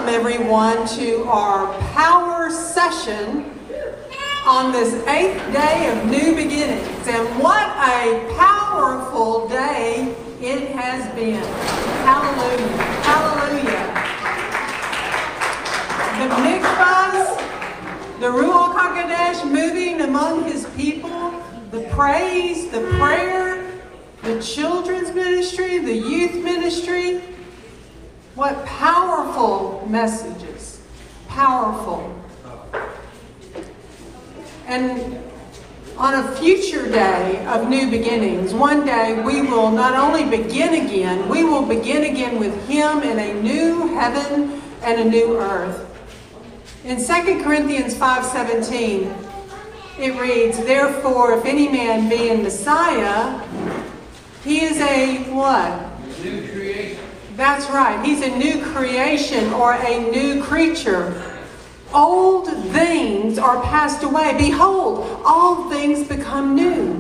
welcome everyone to our power session on this 8th day of new beginnings. And what a powerful day it has been. Hallelujah. Hallelujah. The mikvahs, the Ruach HaKodesh moving among his people, the praise, the prayer, the children's ministry, the youth ministry. What powerful messages. Powerful. And on a future day of new beginnings, one day we will not only begin again, we will begin again with him in a new heaven and a new earth. In 2 Corinthians 5:17, it reads, "Therefore, if any man be in Messiah, he is a" what? New creation. That's right. He's a new creation or a new creature. Old things are passed away. Behold, all things become new.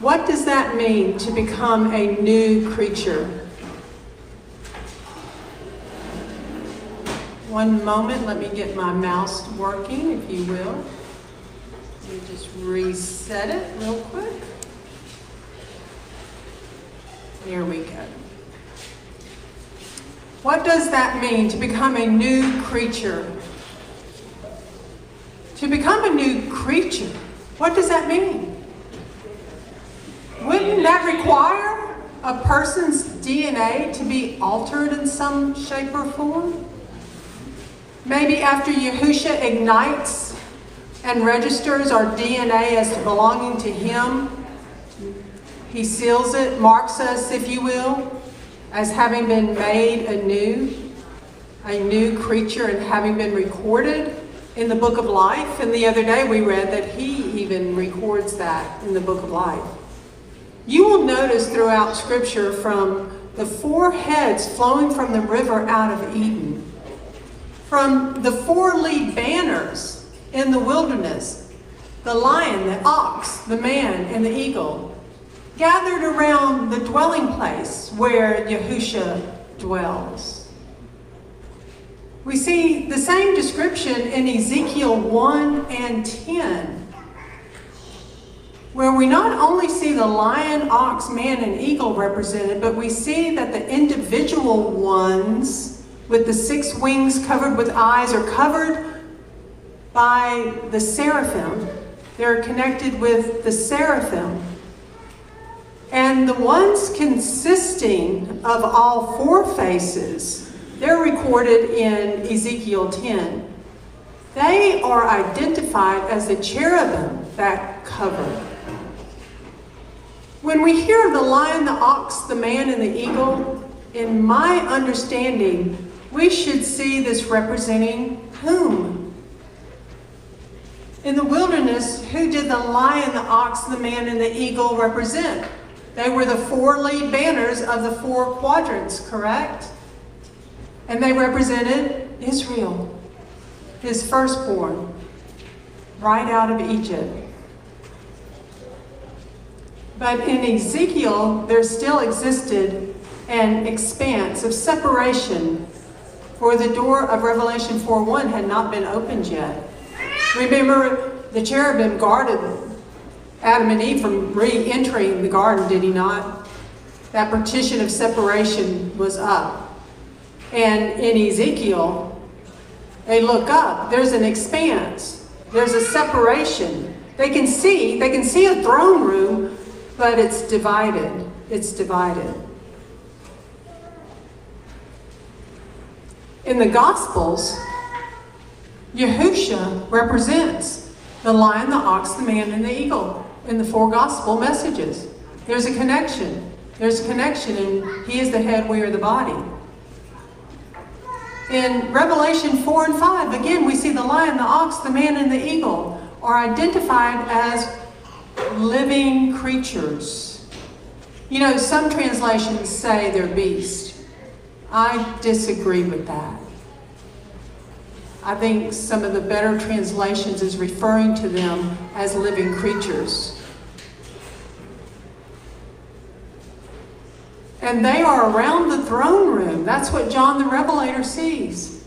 What does that mean, to become a new creature? One moment, let me get my mouse working, if you will. Let me just reset it real quick. There we go. What does that mean, to become a new creature? To become a new creature, what does that mean? Wouldn't that require a person's DNA to be altered in some shape or form? Maybe after Yahusha ignites and registers our DNA as belonging to him, he seals it, marks us, if you will, as having been made a new creature, and having been recorded in the book of life. And the other day we read that he even records that in the book of life. You will notice throughout Scripture, from the 4 heads flowing from the river out of Eden, from the 4 lead banners in the wilderness, the lion, the ox, the man, and the eagle, gathered around the dwelling place where Yahusha dwells. We see the same description in Ezekiel 1 and 10, where we not only see the lion, ox, man, and eagle represented, but we see that the individual ones with the 6 wings covered with eyes are covered by the seraphim. They're connected with the seraphim. And the ones consisting of all 4 faces, they're recorded in Ezekiel 10. They are identified as the cherubim that cover. When we hear the lion, the ox, the man, and the eagle, in my understanding, we should see this representing whom? In the wilderness, who did the lion, the ox, the man, and the eagle represent? They were the 4 lead banners of the 4 quadrants, correct? And they represented Israel, his firstborn, right out of Egypt. But in Ezekiel, there still existed an expanse of separation, for the door of Revelation 4:1 had not been opened yet. Remember, the cherubim guarded Adam and Eve from re-entering the garden, did he not? That partition of separation was up. And in Ezekiel, they look up. There's an expanse. There's a separation. They can see a throne room, but it's divided. It's divided. In the Gospels, Yahusha represents the lion, the ox, the man, and the eagle in the 4 gospel messages. There's a connection. There's a connection, and he is the head, we are the body. In Revelation 4 and 5, again, we see the lion, the ox, the man, and the eagle are identified as living creatures. You know, some translations say they're beasts. I disagree with that. I think some of the better translations is referring to them as living creatures. And And they are around the throne room. That's what John the Revelator sees.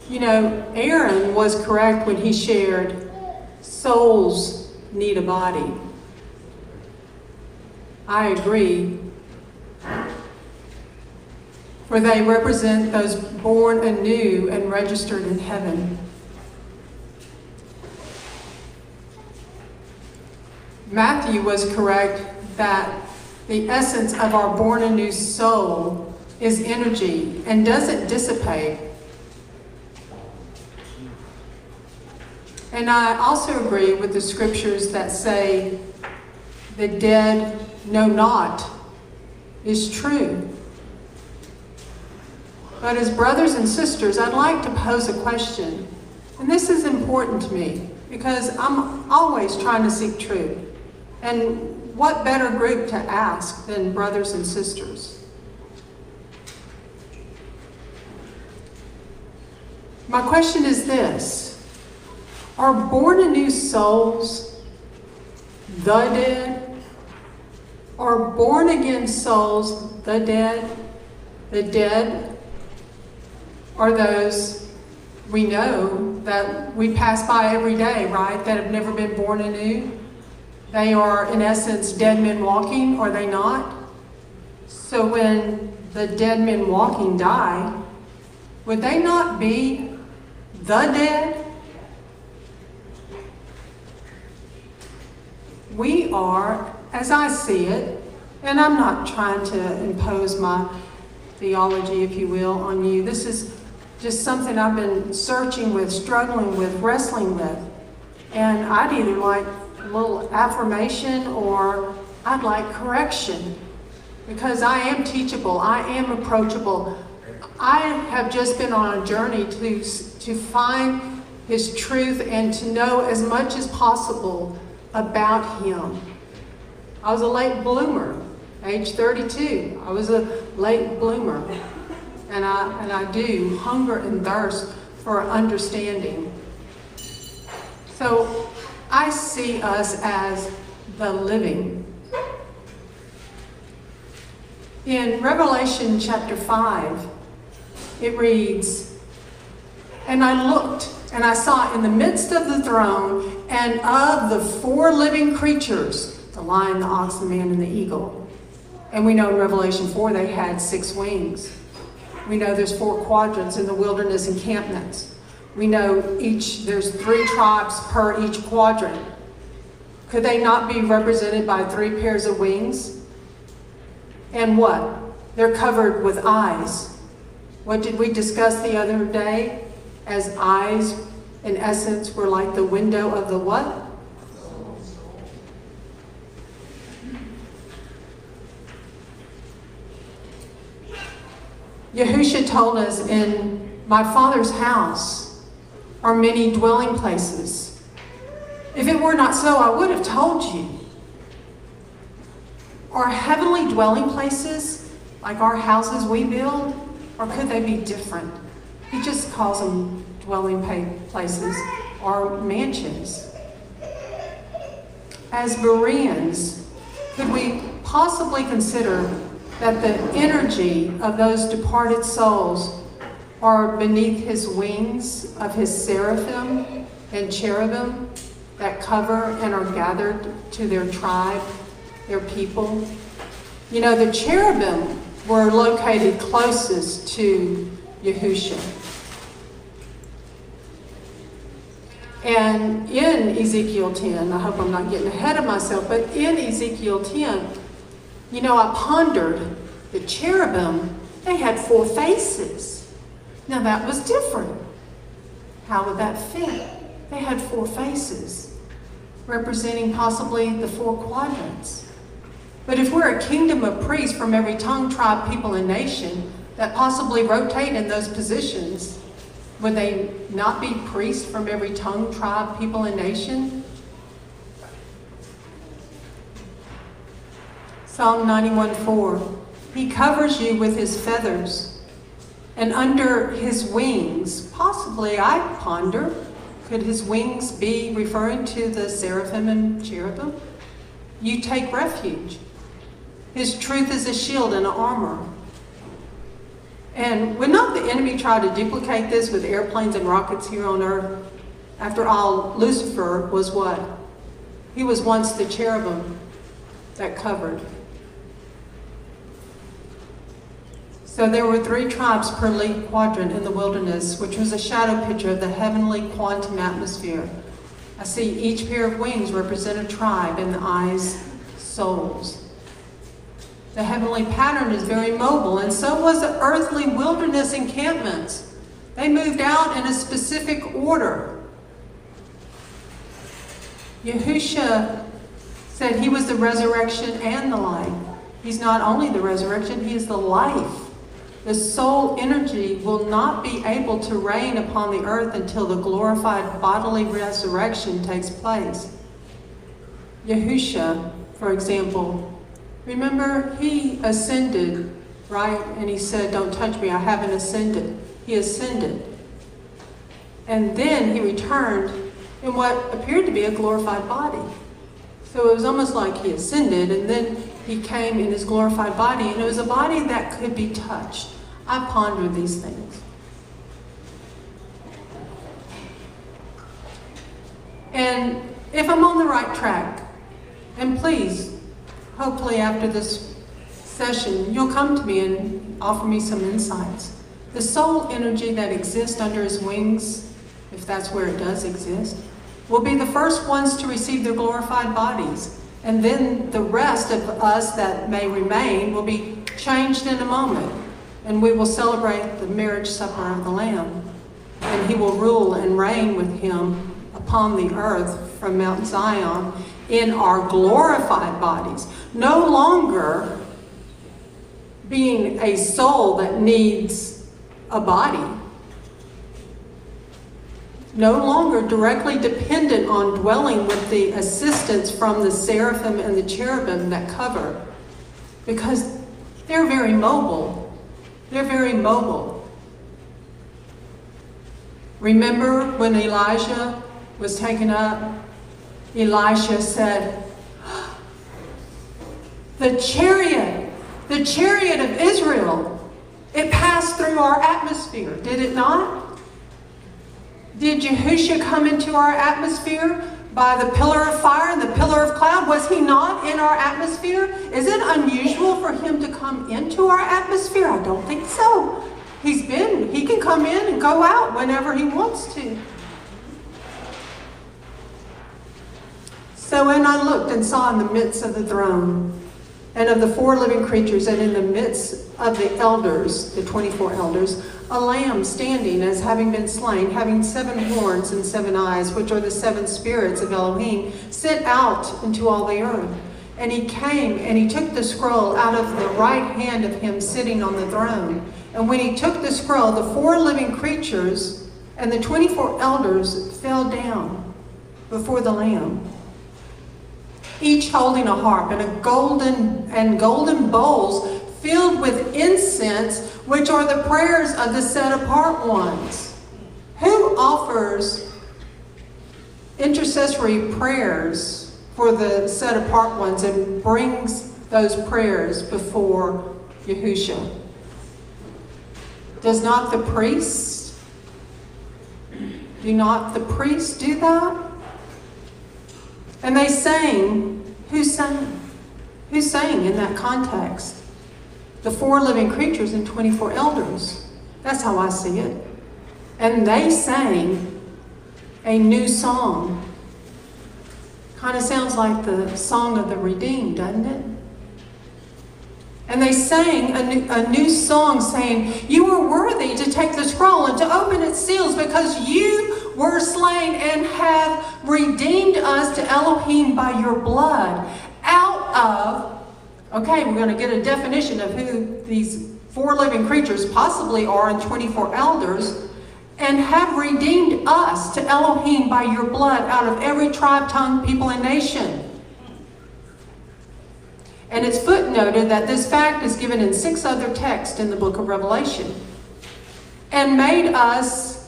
You know, Aaron was correct when he shared, souls need a body. I agree. For they represent those born anew and registered in heaven. Matthew was correct that the essence of our born anew soul is energy and doesn't dissipate. And I also agree with the scriptures that say the dead know not is true. But as brothers and sisters, I'd like to pose a question. And this is important to me because I'm always trying to seek truth. And what better group to ask than brothers and sisters? My question is this: are born anew souls the dead? Are born again souls the dead? The dead are those we know that we pass by every day, right? That have never been born anew. They are, in essence, dead men walking, are they not? So when the dead men walking die, would they not be the dead? We are, as I see it, and I'm not trying to impose my theology, if you will, on you. This is just something I've been searching with, struggling with, wrestling with. And I'd either like a little affirmation or I'd like correction, because I am teachable, I am approachable. I have just been on a journey to find His truth and to know as much as possible about Him. I was a late bloomer, age 32. I was a late bloomer, and I do hunger and thirst for understanding. So I see us as the living. In Revelation chapter 5, it reads, "And I looked, and I saw in the midst of the throne, and of the four living creatures, the lion, the ox, the man, and the eagle." And we know in Revelation 4 they had 6 wings. We know there's 4 quadrants in the wilderness encampments. We know there's 3 tribes per each quadrant. Could they not be represented by 3 pairs of wings? And what? They're covered with eyes. What did we discuss the other day? As eyes, in essence, were like the window of the what? Yahusha told us, in my Father's house are many dwelling places. If it were not so, I would have told you. Are heavenly dwelling places like our houses we build, or could they be different? He just calls them dwelling places or mansions. As Bereans, could we possibly consider that the energy of those departed souls are beneath His wings of His seraphim and cherubim that cover and are gathered to their tribe, their people? You know, the cherubim were located closest to Yahusha. And in Ezekiel 10, I hope I'm not getting ahead of myself, but in Ezekiel 10, you know, I pondered the cherubim, they had 4 faces. Now that was different. How would that fit? They had 4 faces, representing possibly the 4 quadrants. But if we're a kingdom of priests from every tongue, tribe, people, and nation that possibly rotate in those positions, would they not be priests from every tongue, tribe, people, and nation? Psalm 91:4, He covers you with His feathers, and under His wings, possibly I ponder, could His wings be referring to the seraphim and cherubim? you take refuge. His truth is a shield and an armor. And would not the enemy try to duplicate this with airplanes and rockets here on earth? After all, Lucifer was what? He was once the cherubim that covered. So there were 3 tribes per leaf quadrant in the wilderness, which was a shadow picture of the heavenly quantum atmosphere. I see each pair of wings represent a tribe, and the eyes, souls. The heavenly pattern is very mobile, and so was the earthly wilderness encampments. They moved out in a specific order. Yahusha said he was the resurrection and the life. He's not only the resurrection, he is the life. The soul energy will not be able to reign upon the earth until the glorified bodily resurrection takes place. Yahusha, for example, remember he ascended, right? And he said, "Don't touch me, I haven't ascended." He ascended. And then he returned in what appeared to be a glorified body. So it was almost like he ascended, and then he came in his glorified body, and it was a body that could be touched. I ponder these things. And if I'm on the right track, and please, hopefully after this session, you'll come to me and offer me some insights. The soul energy that exists under his wings, if that's where it does exist, will be the first ones to receive their glorified bodies. And then the rest of us that may remain will be changed in a moment. And we will celebrate the marriage supper of the Lamb. And he will rule and reign with him upon the earth from Mount Zion in our glorified bodies. No longer being a soul that needs a body. No longer directly dependent on dwelling with the assistance from the seraphim and the cherubim that cover. Because they're very mobile. They're very mobile. Remember when Elijah was taken up? Elisha said, the chariot of Israel, it passed through our atmosphere, did it not? Did Yahusha come into our atmosphere by the pillar of fire and the pillar of cloud? Was he not in our atmosphere? Is it unusual for him to come into our atmosphere? I don't think so. He can come in and go out whenever he wants to. So when I looked and saw in the midst of the throne and of the 4 living creatures and in the midst of the elders, the 24 elders, a lamb standing as having been slain, having 7 horns and 7 eyes, which are the 7 spirits of Elohim, sent out into all the earth. And he came and he took the scroll out of the right hand of him sitting on the throne. And when he took the scroll, the 4 living creatures and the 24 elders fell down before the Lamb, each holding a harp and golden bowls filled with incense, which are the prayers of the set-apart ones. Who offers intercessory prayers for the set-apart ones and brings those prayers before Yahusha? Does not the priest? Do not the priests do that? And they sang. Who sang? Who sang in that context? The 4 living creatures and 24 elders. That's how I see it. And they sang a new song. Kind of sounds like the song of the redeemed, doesn't it? And they sang a new song saying, "You are worthy to take the scroll and to open its seals, because you were slain and have redeemed us to Elohim by your blood out of," okay, we're going to get a definition of who these 4 living creatures possibly are and 24 elders, "and have redeemed us to Elohim by your blood out of every tribe, tongue, people, and nation." And it's footnoted that this fact is given in 6 other texts in the book of Revelation. "And made us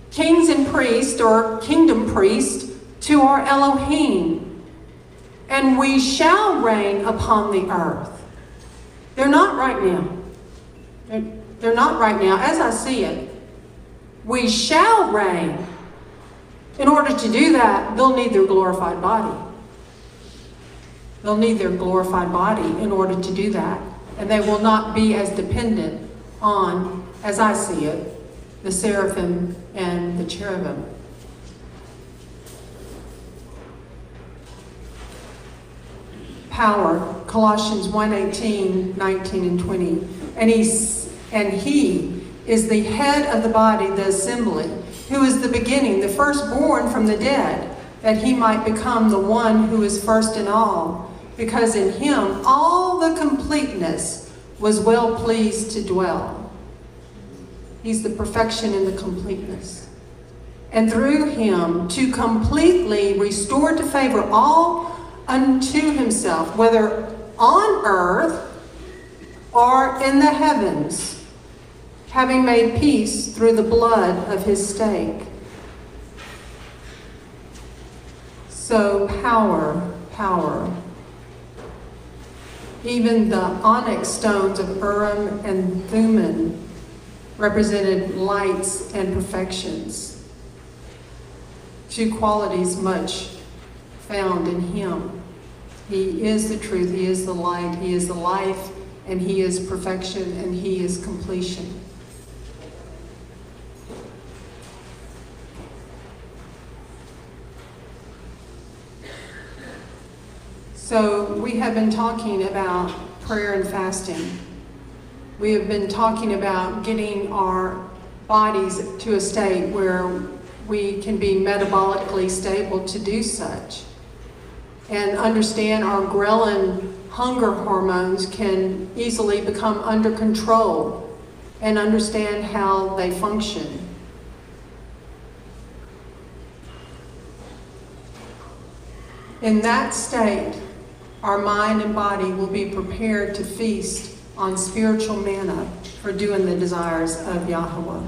kings and priests," or kingdom priests, "to our Elohim." and we shall reign upon the earth. They're not right now. They're not right now, as I see it. We shall reign. In order to do that, they'll need their glorified body. They'll need their glorified body in order to do that. And they will not be as dependent on, as I see it, the seraphim and the cherubim. Power, Colossians 1:18, 19, and 20. And he is the head of the body, the assembly, who is the beginning, the firstborn from the dead, that he might become the one who is first in all. Because in him all the completeness was well pleased to dwell. He's the perfection and the completeness. And through him to completely restore to favor all unto himself, whether on earth or in the heavens, having made peace through the blood of his stake. So power. Even the onyx stones of Urim and Thummim represented lights and perfections. Two qualities much found in him. He is the truth, he is the light, he is the life, and he is perfection, and he is completion. So we have been talking about prayer and fasting. We have been talking about getting our bodies to a state where we can be metabolically stable to do such. And understand our ghrelin hunger hormones can easily become under control, and understand how they function. In that state, our mind and body will be prepared to feast on spiritual manna for doing the desires of Yahweh.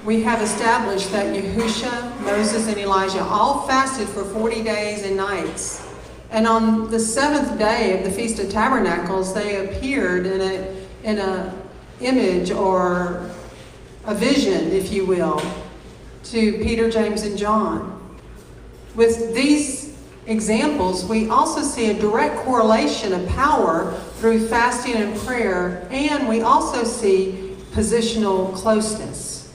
We have established that Yahusha, Moses, and Elijah all fasted for 40 days and nights. And on the 7th day of the Feast of Tabernacles, they appeared in a image or a vision, if you will, to Peter, James, and John. With these examples, we also see a direct correlation of power through fasting and prayer, and we also see positional closeness.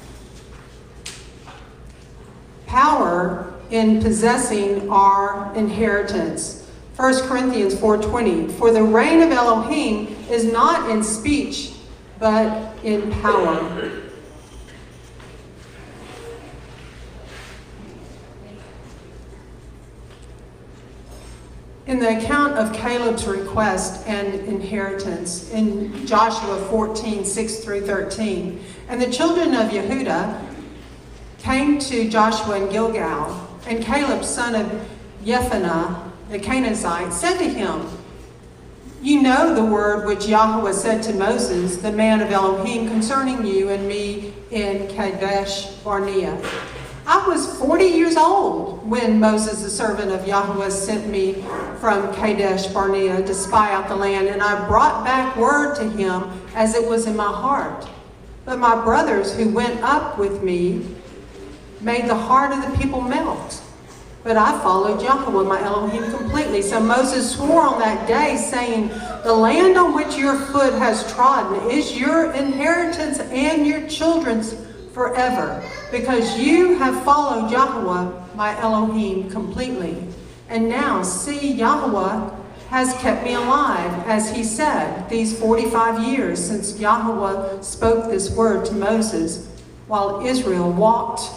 Power in possessing our inheritance. 1 Corinthians 4:20, for the reign of Elohim is not in speech, but in power. In the account of Caleb's request and inheritance in Joshua 14:6-13, and the children of Yehudah came to Joshua in Gilgal, and Caleb, son of Jephunneh, the Canaanite, said to him, you know the word which Yahweh said to Moses, the man of Elohim, concerning you and me in Kadesh Barnea. I was 40 years old when Moses, the servant of Yahweh, sent me from Kadesh Barnea to spy out the land, and I brought back word to him as it was in my heart. But my brothers who went up with me made the heart of the people melt. But I followed Yahweh, my Elohim, completely. So Moses swore on that day, saying, the land on which your foot has trodden is your inheritance and your children's forever, because you have followed Yahweh, my Elohim, completely. And now, see, Yahweh has kept me alive, as he said, these 45 years since Yahweh spoke this word to Moses, while Israel walked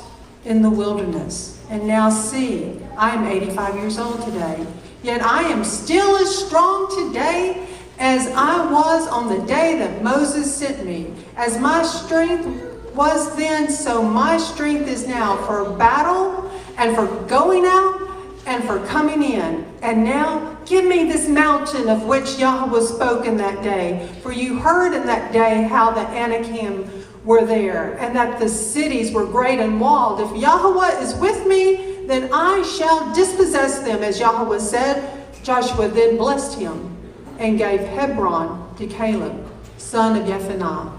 in the wilderness. And now see, I am 85 years old today, yet I am still as strong today as I was on the day that Moses sent me. As my strength was then, so my strength is now for battle and for going out and for coming in. And now give me this mountain of which Yahweh spoke in that day. For you heard in that day how the Anakim were there, and that the cities were great and walled. If Yahweh is with me, then I shall dispossess them, as Yahweh said. Joshua then blessed him and gave Hebron to Caleb, son of Jephunneh,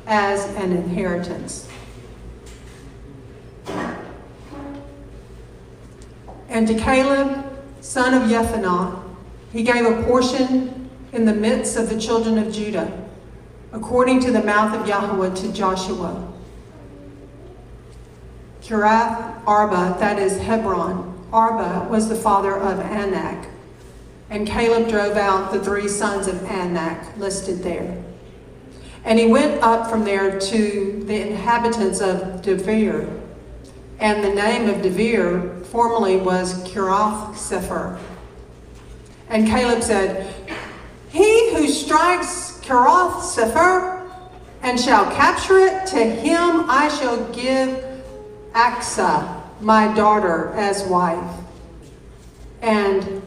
as an inheritance. And to Caleb, son of Jephunneh, he gave a portion in the midst of the children of Judah, according to the mouth of Yahweh to Joshua. Kiriath Arba, that is Hebron. Arba was the father of Anak. And Caleb drove out the 3 sons of Anak, listed there. And he went up from there to the inhabitants of Devir. And the name of Devir formerly was Kiriath Sepher. And Caleb said, he who strikes Kiriath Sepher and shall capture it, to him I shall give Achsah, my daughter, as wife. And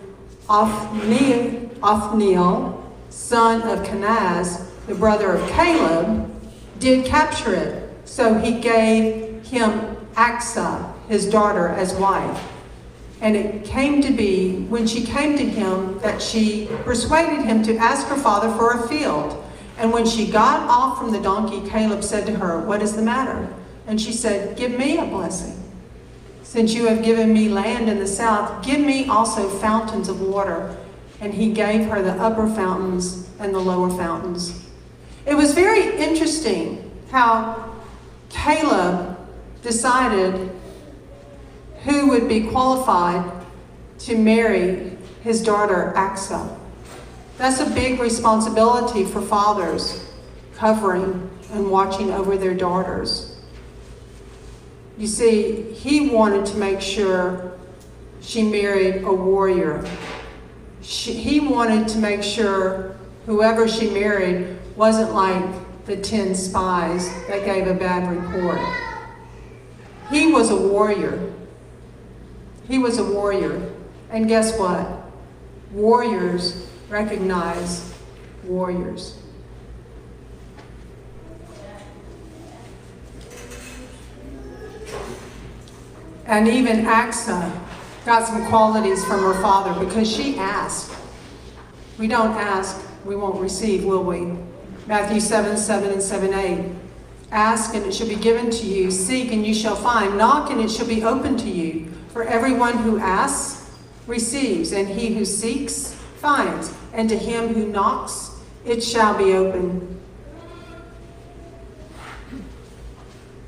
Othniel, son of Kenaz, the brother of Caleb, did capture it. So he gave him Achsah, his daughter, as wife. And it came to be, when she came to him, that she persuaded him to ask her father for a field. And when she got off from the donkey, Caleb said to her, what is the matter? And she said, give me a blessing. Since you have given me land in the south, give me also fountains of water. And he gave her the upper fountains and the lower fountains. It was very interesting how Caleb decided who would be qualified to marry his daughter Achsah. That's a big responsibility for fathers, covering and watching over their daughters. You see, he wanted to make sure she married a warrior. He wanted to make sure whoever she married wasn't like the 10 spies that gave a bad report. He was a warrior. He was a warrior. And guess what? Warriors recognize warriors. And even Achsah got some qualities from her father because she asked. We don't ask, we won't receive, will we? Matthew 7:7 and 7:8. Ask and it shall be given to you. Seek and you shall find. Knock and it shall be opened to you. For everyone who asks receives, and he who seeks finds. And to him who knocks it shall be opened.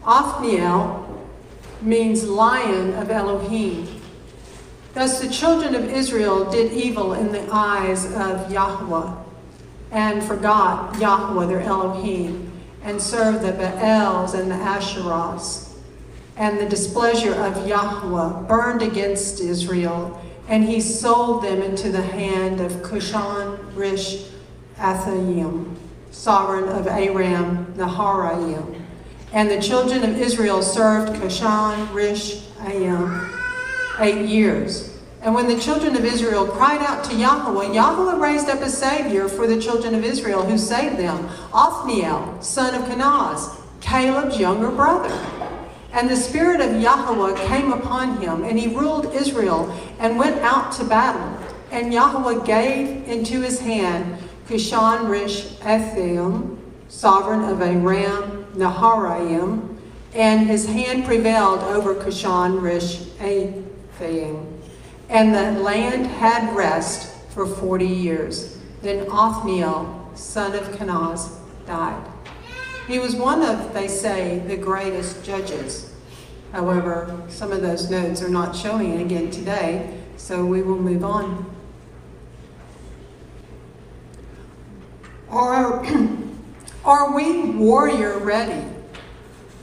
Othniel means lion of Elohim. Thus the children of Israel did evil in the eyes of Yahweh, and forgot Yahweh their Elohim, and served the Baals and the Asherahs. And the displeasure of Yahweh burned against Israel, and he sold them into the hand of Cushan-Rish-Athaim, sovereign of Aram Naharaim. And the children of Israel served Cushan-Rish-Athaim 8 years. And when the children of Israel cried out to Yahweh, Yahweh raised up a savior for the children of Israel who saved them, Othniel, son of Kenaz, Caleb's younger brother. And the spirit of Yahweh came upon him, and he ruled Israel and went out to battle. And Yahweh gave into his hand Cushan-Rish-Athaim, sovereign of Aram Naharaim, and his hand prevailed over Cushan-Rish-Athaim. And the land had rest for 40 years. Then Othniel, son of Kenaz, died. He was one of, they say, the greatest judges. However, some of those notes are not showing it again today, so we will move on. Are we warrior ready?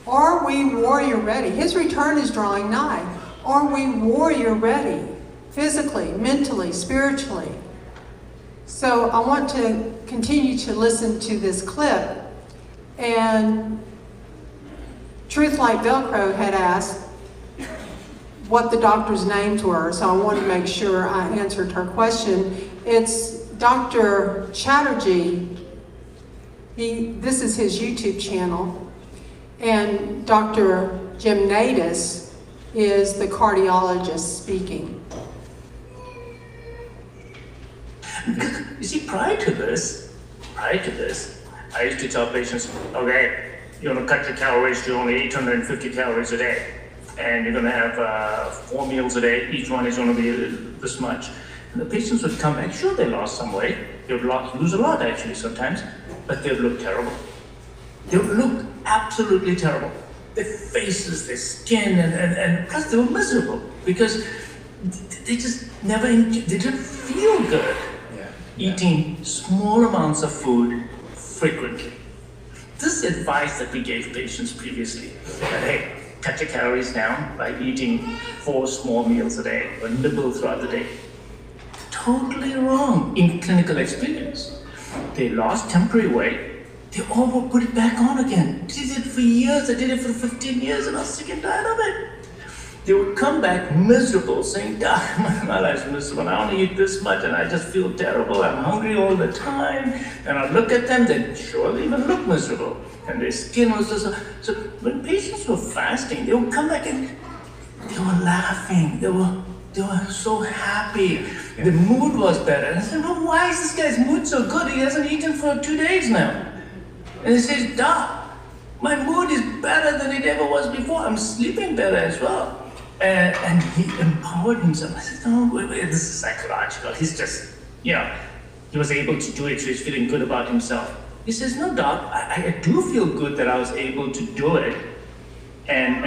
Are we warrior ready? His return is drawing nigh. Are we warrior ready? Physically, mentally, spiritually. So I want to continue to listen to this clip. And Truth Like Velcro had asked what the doctor's names were, so I wanted to make sure I answered her question. It's Dr. Chatterjee. This is his YouTube channel. And Dr. Gymnatus, is the cardiologist speaking. You see, prior to this, I used to tell patients, okay, you're going to cut your calories to only 850 calories a day. And you're going to have 4 meals a day. Each one is going to be this much. And the patients would come back. Sure, they lost some weight. They would lose a lot, actually, sometimes. But they would look terrible. They would look absolutely terrible. Their faces, their skin, and plus they were miserable because they just they didn't feel good eating small amounts of food frequently. This advice that we gave patients previously, that hey, cut your calories down by eating 4 small meals a day or nibble throughout the day. Totally wrong in clinical experience. They lost temporary weight, they all will put it back on again. Did it for years, I did it for 15 years and I was sick and tired of it. They would come back miserable, saying, Doc, my life's miserable. I only eat this much and I just feel terrible. I'm hungry all the time. And I look at them, they surely even look miserable. And their skin was just... So when patients were fasting, they would come back and they were laughing. They were so happy. The mood was better. And I said, well, why is this guy's mood so good? He hasn't eaten for 2 days now. And he says, Doc, my mood is better than it ever was before. I'm sleeping better as well. And he empowered himself. I said, no, wait, this is psychological. He's just, he was able to do it, so he's feeling good about himself. He says, no, Doc, I do feel good that I was able to do it. And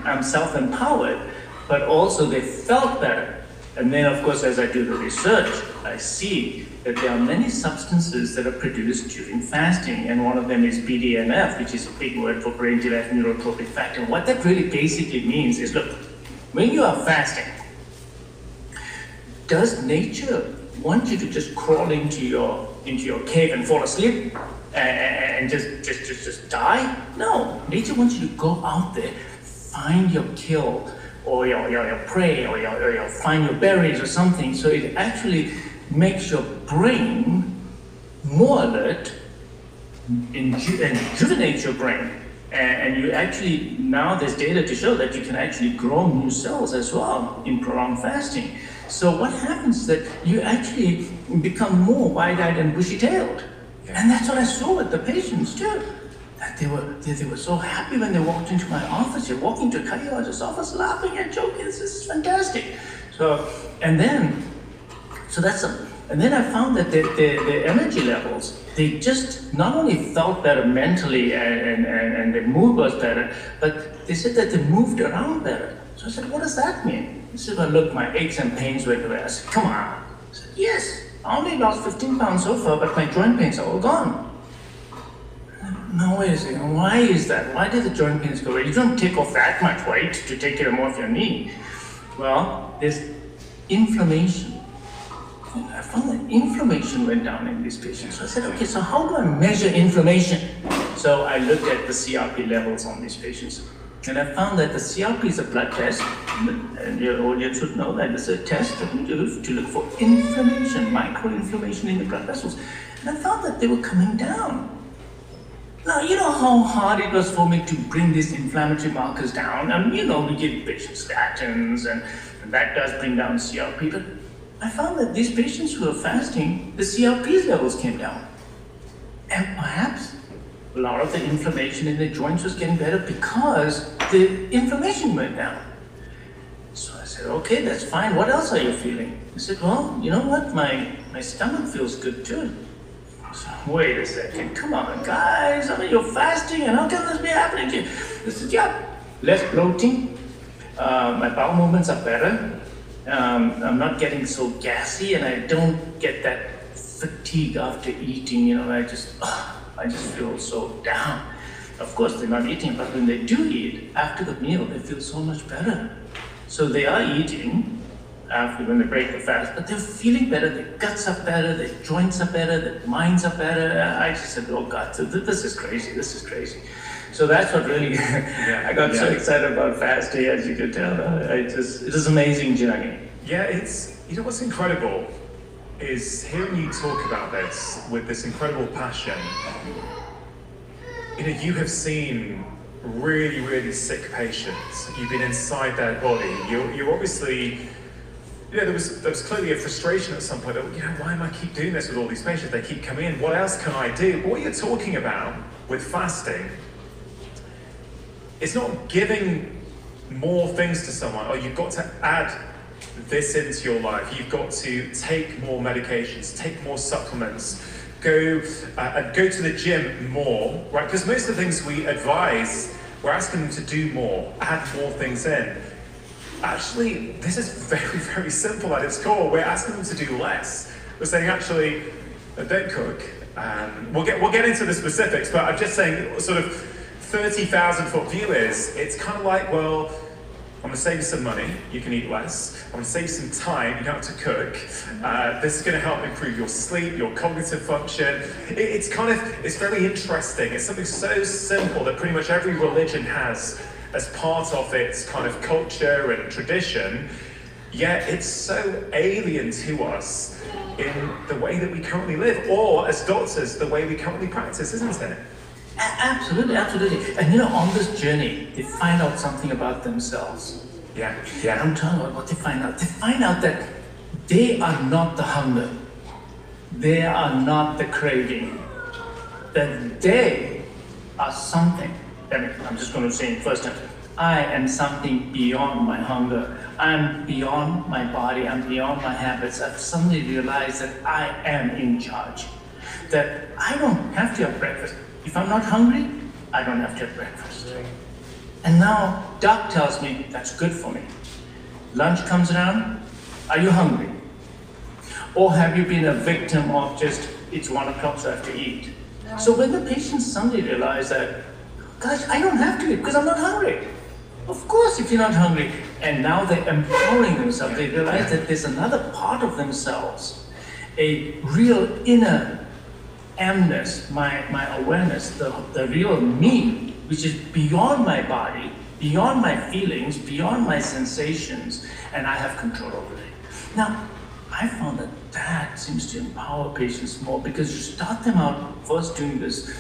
I'm self-empowered, but also they felt better. And then, of course, as I do the research, I see that there are many substances that are produced during fasting, and one of them is BDNF, which is a big word for brain-derived neurotrophic factor. And what that really basically means is, look, when you are fasting, does nature want you to just crawl into your cave and fall asleep and just die? No, nature wants you to go out there, find your kill, or your prey, or find your berries or something. So it actually makes your brain more alert and rejuvenates your brain. And you actually, now there's data to show that you can actually grow new cells as well in prolonged fasting. So what happens is that you actually become more wide-eyed and bushy-tailed. And that's what I saw with the patients too. That they were so happy when they walked into my office. You're walking to a cardiologist's office laughing and joking. This is fantastic. And then I found that their energy levels, they just not only felt better mentally and their mood was better, but they said that they moved around better. So I said, what does that mean? He said, well, look, my aches and pains went away. I said, come on. I said, yes, I only lost 15 pounds so far, but my joint pains are all gone. No, wait a second, why is that? Why did the joint pains go away? You don't take off that much weight to take care of your knee. Well, there's inflammation. I found that inflammation went down in these patients. So I said, okay, so how do I measure inflammation? So I looked at the CRP levels on these patients. And I found that the CRP is a blood test, and your audience would know that it's a test that we do to look for inflammation, microinflammation in the blood vessels. And I found that they were coming down. Now, you know how hard it was for me to bring these inflammatory markers down? And we give patients statins, and that does bring down CRP, but I found that these patients who were fasting, the CRP levels came down. And perhaps a lot of the inflammation in the joints was getting better because the inflammation went down. So I said, okay, that's fine. What else are you feeling? He said, well, you know what? My stomach feels good too. So, wait a second, come on, guys. You're fasting, and how can this be happening to you? He said, yeah, less bloating. My bowel movements are better. I'm not getting so gassy, and I don't get that fatigue after eating. I just feel so down. Of course, they're not eating, but when they do eat, after the meal, they feel so much better. So they are eating when they break the fast, but they're feeling better. Their guts are better, their joints are better, their minds are better. I just said, oh God, this is crazy. So that's what really, I got so excited about fasting, as you could tell. It is an amazing journey. Yeah, it's, what's incredible is hearing you talk about this with this incredible passion. You have seen really, really sick patient. You've been inside their body. You're obviously, there was clearly a frustration at some point. Why am I keep doing this with all these patients? They keep coming in. What else can I do? But what you're talking about with fasting, it's not giving more things to someone. You've got to add this into your life. You've got to take more medications, take more supplements, go to the gym more, right? Because most of the things we advise, we're asking them to do more, add more things in. Actually, this is very, very simple at its core. We're asking them to do less. We're saying, actually, don't cook. We'll get into the specifics, but I'm just saying, sort of 30,000 foot view is, it's kind of like, well, I'm gonna save you some money, you can eat less. I'm gonna save you some time, you don't have to cook. This is gonna help improve your sleep, your cognitive function. It's very interesting. It's something so simple that pretty much every religion has as part of its kind of culture and tradition, yet it's so alien to us in the way that we currently live, or as doctors, the way we currently practice, isn't it? Absolutely, absolutely. And on this journey, they find out something about themselves. Yeah. I'm talking about what they find out. They find out that they are not the hunger. They are not the craving. That they are something. I'm just going to say it first time. I am something beyond my hunger. I'm beyond my body. I'm beyond my habits. I've suddenly realized that I am in charge. That I don't have to have breakfast. If I'm not hungry, I don't have to have breakfast. And now, doc tells me that's good for me. Lunch comes around, are you hungry? Or have you been a victim of just, it's 1 o'clock, so I have to eat? So when the patients suddenly realize that, gosh, I don't have to eat because I'm not hungry. Of course, if you're not hungry. And now they're empowering themselves. They realize that there's another part of themselves, a real inner amness, my awareness, the real me, which is beyond my body, beyond my feelings, beyond my sensations, and I have control over it. Now, I found that seems to empower patients more because you start them out first doing this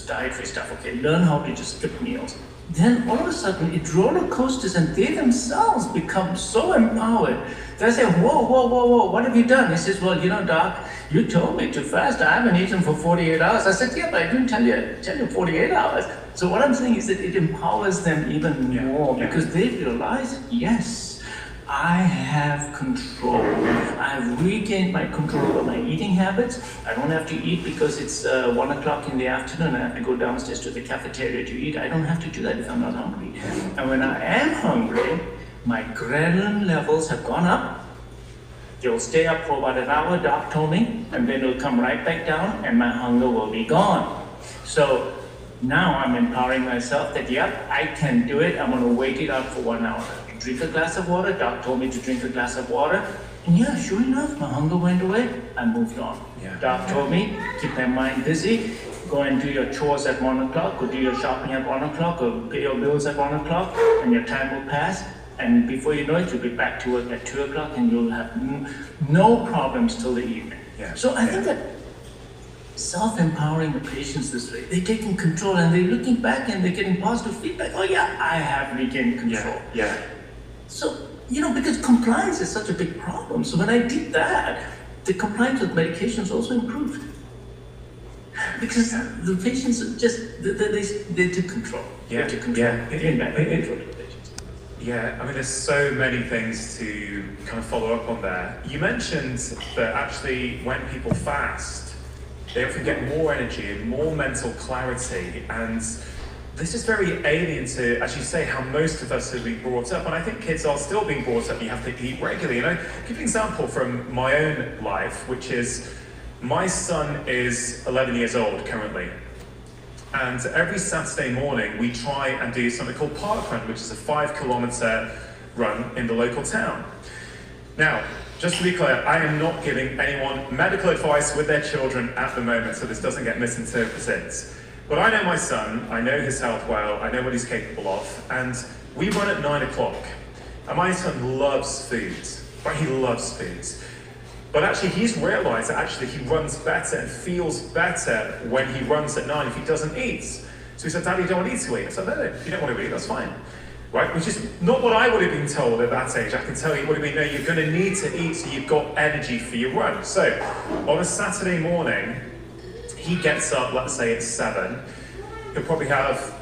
dietary stuff, okay, learn how to just skip meals. Then all of a sudden it roller coasters and they themselves become so empowered. They say, whoa, what have you done? He says, well, doc, you told me to fast. I haven't eaten for 48 hours. I said, yeah, but I didn't tell you 48 hours. So what I'm saying is that it empowers them even more because they realize, yes, I have control. I've regained my control over my eating habits. I don't have to eat because it's 1 o'clock in the afternoon and I have to go downstairs to the cafeteria to eat. I don't have to do that if I'm not hungry. And when I am hungry, my ghrelin levels have gone up. They'll stay up for about an hour, doc told me, and then it'll come right back down and my hunger will be gone. So now I'm empowering myself that, yep, I can do it. I'm going to wait it out for 1 hour. Drink a glass of water. Doc told me to drink a glass of water. And yeah, sure enough, my hunger went away. I moved on. Doc told me, keep my mind busy. Go and do your chores at 1 o'clock, go do your shopping at 1 o'clock, or pay your bills at 1 o'clock, and your time will pass. And before you know it, you'll be back to work at 2 o'clock, and you'll have no problems till the evening. So I think that self-empowering the patients this way, they're taking control, and they're looking back, and they're getting positive feedback. Oh yeah, I have regained control. So, because compliance is such a big problem. So when I did that, the compliance with medications also improved. Because the patients they took control. They took control. I mean, there's so many things to kind of follow up on there. You mentioned that actually when people fast, they often get more energy and more mental clarity, and this is very alien to, as you say, how most of us have been brought up, and I think kids are still being brought up, you have to eat regularly. I'll give you an example from my own life, which is, my son is 11 years old currently, and every Saturday morning we try and do something called Park Run, which is a 5-kilometer run in the local town. Now, just to be clear, I am not giving anyone medical advice with their children at the moment, so this doesn't get misinterpreted. But I know my son, I know his health well, I know what he's capable of, and we run at 9 o'clock. And my son loves food, right? He loves food. But actually he's realized that actually he runs better and feels better when he runs at 9 if he doesn't eat. So he said, Daddy, you don't want to eat to eat. I said, no, if you don't want to eat, that's fine. Right? Which is not what I would have been told at that age. I can tell you it would have been, no, you're going to need to eat so you've got energy for your run. So on a Saturday morning, he gets up, let's say at 7. He'll probably have,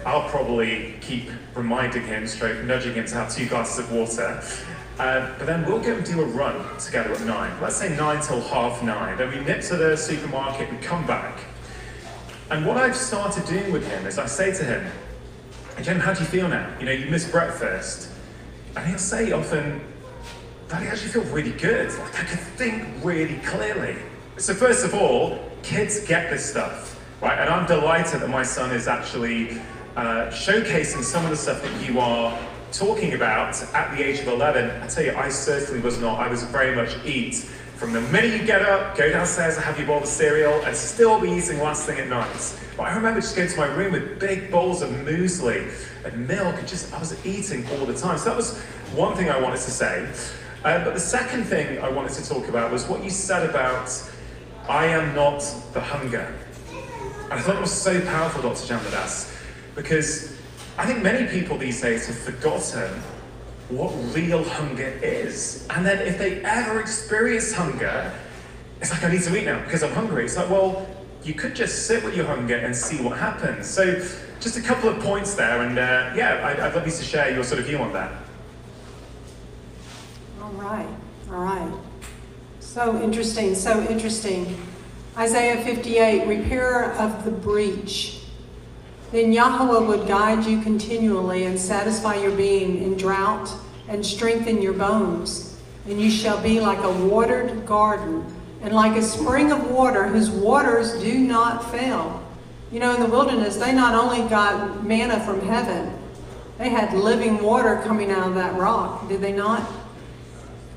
I'll probably keep reminding him, nudging him to have 2 glasses of water. But then we'll go and do a run together at 9. Let's say 9 till 9:30. Then we nip to the supermarket, we come back. And what I've started doing with him is I say to him, Jen, how do you feel now? You missed breakfast. And he'll say often, Daddy, I actually feel really good. Like I can think really clearly. So first of all, kids get this stuff, right? And I'm delighted that my son is actually showcasing some of the stuff that you are talking about at the age of 11. I tell you, I certainly was not. I was very much eat from the minute you get up, go downstairs and have your bowl of cereal, and still be eating last thing at night. But I remember just going to my room with big bowls of muesli and milk, and I was eating all the time. So that was one thing I wanted to say. But the second thing I wanted to talk about was what you said about, I am not the hunger. And I thought it was so powerful, Dr. Jambadas, because I think many people these days have forgotten what real hunger is. And then if they ever experience hunger, it's like, I need to eat now because I'm hungry. It's like, well, you could just sit with your hunger and see what happens. So just a couple of points there, and I'd love you to share your sort of view on that. All right. So interesting. Isaiah 58, repair of the breach. Then Yahweh would guide you continually and satisfy your being in drought and strengthen your bones. And you shall be like a watered garden and like a spring of water whose waters do not fail. In the wilderness, they not only got manna from heaven, they had living water coming out of that rock, did they not?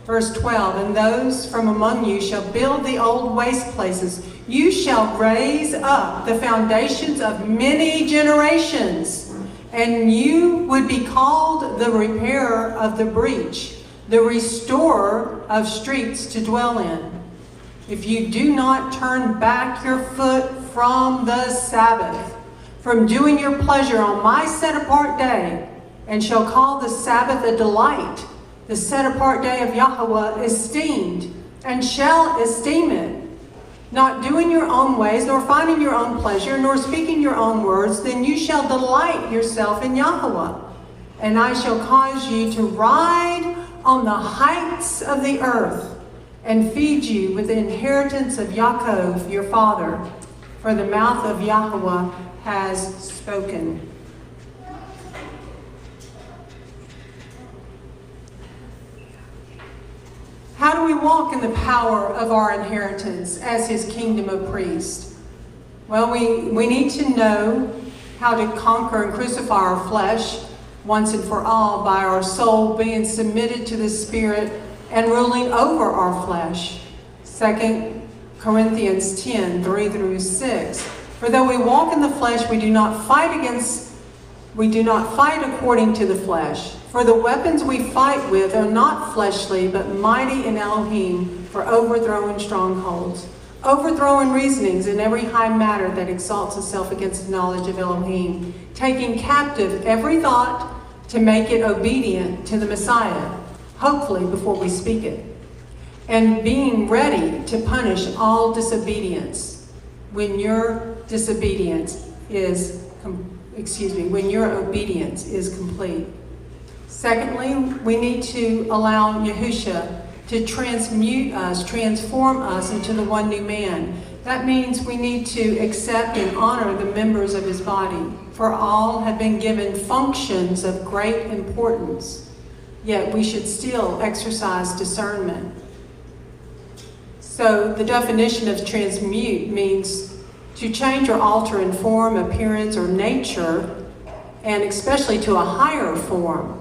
Verse 12, and those from among you shall build the old waste places. You shall raise up the foundations of many generations, and you would be called the repairer of the breach, the restorer of streets to dwell in. If you do not turn back your foot from the Sabbath, from doing your pleasure on my set-apart day, and shall call the Sabbath a delight, the set-apart day of Yahweh esteemed, and shall esteem it, not doing your own ways, nor finding your own pleasure, nor speaking your own words, then you shall delight yourself in Yahweh. And I shall cause you to ride on the heights of the earth, and feed you with the inheritance of Yaakov, your father. For the mouth of Yahweh has spoken. How do we walk in the power of our inheritance as his kingdom of priests? Well, we need to know how to conquer and crucify our flesh once and for all by our soul being submitted to the Spirit and ruling over our flesh. 2 Corinthians 10, 3 through 6. For though we walk in the flesh, we do not fight according to the flesh. For the weapons we fight with are not fleshly, but mighty in Elohim for overthrowing strongholds, overthrowing reasonings in every high matter that exalts itself against the knowledge of Elohim, taking captive every thought to make it obedient to the Messiah, hopefully before we speak it, and being ready to punish all disobedience when your obedience is complete. Secondly, we need to allow Yahusha to transform us into the one new man. That means we need to accept and honor the members of his body, for all have been given functions of great importance, yet we should still exercise discernment. So the definition of transmute means to change or alter in form, appearance, or nature, and especially to a higher form,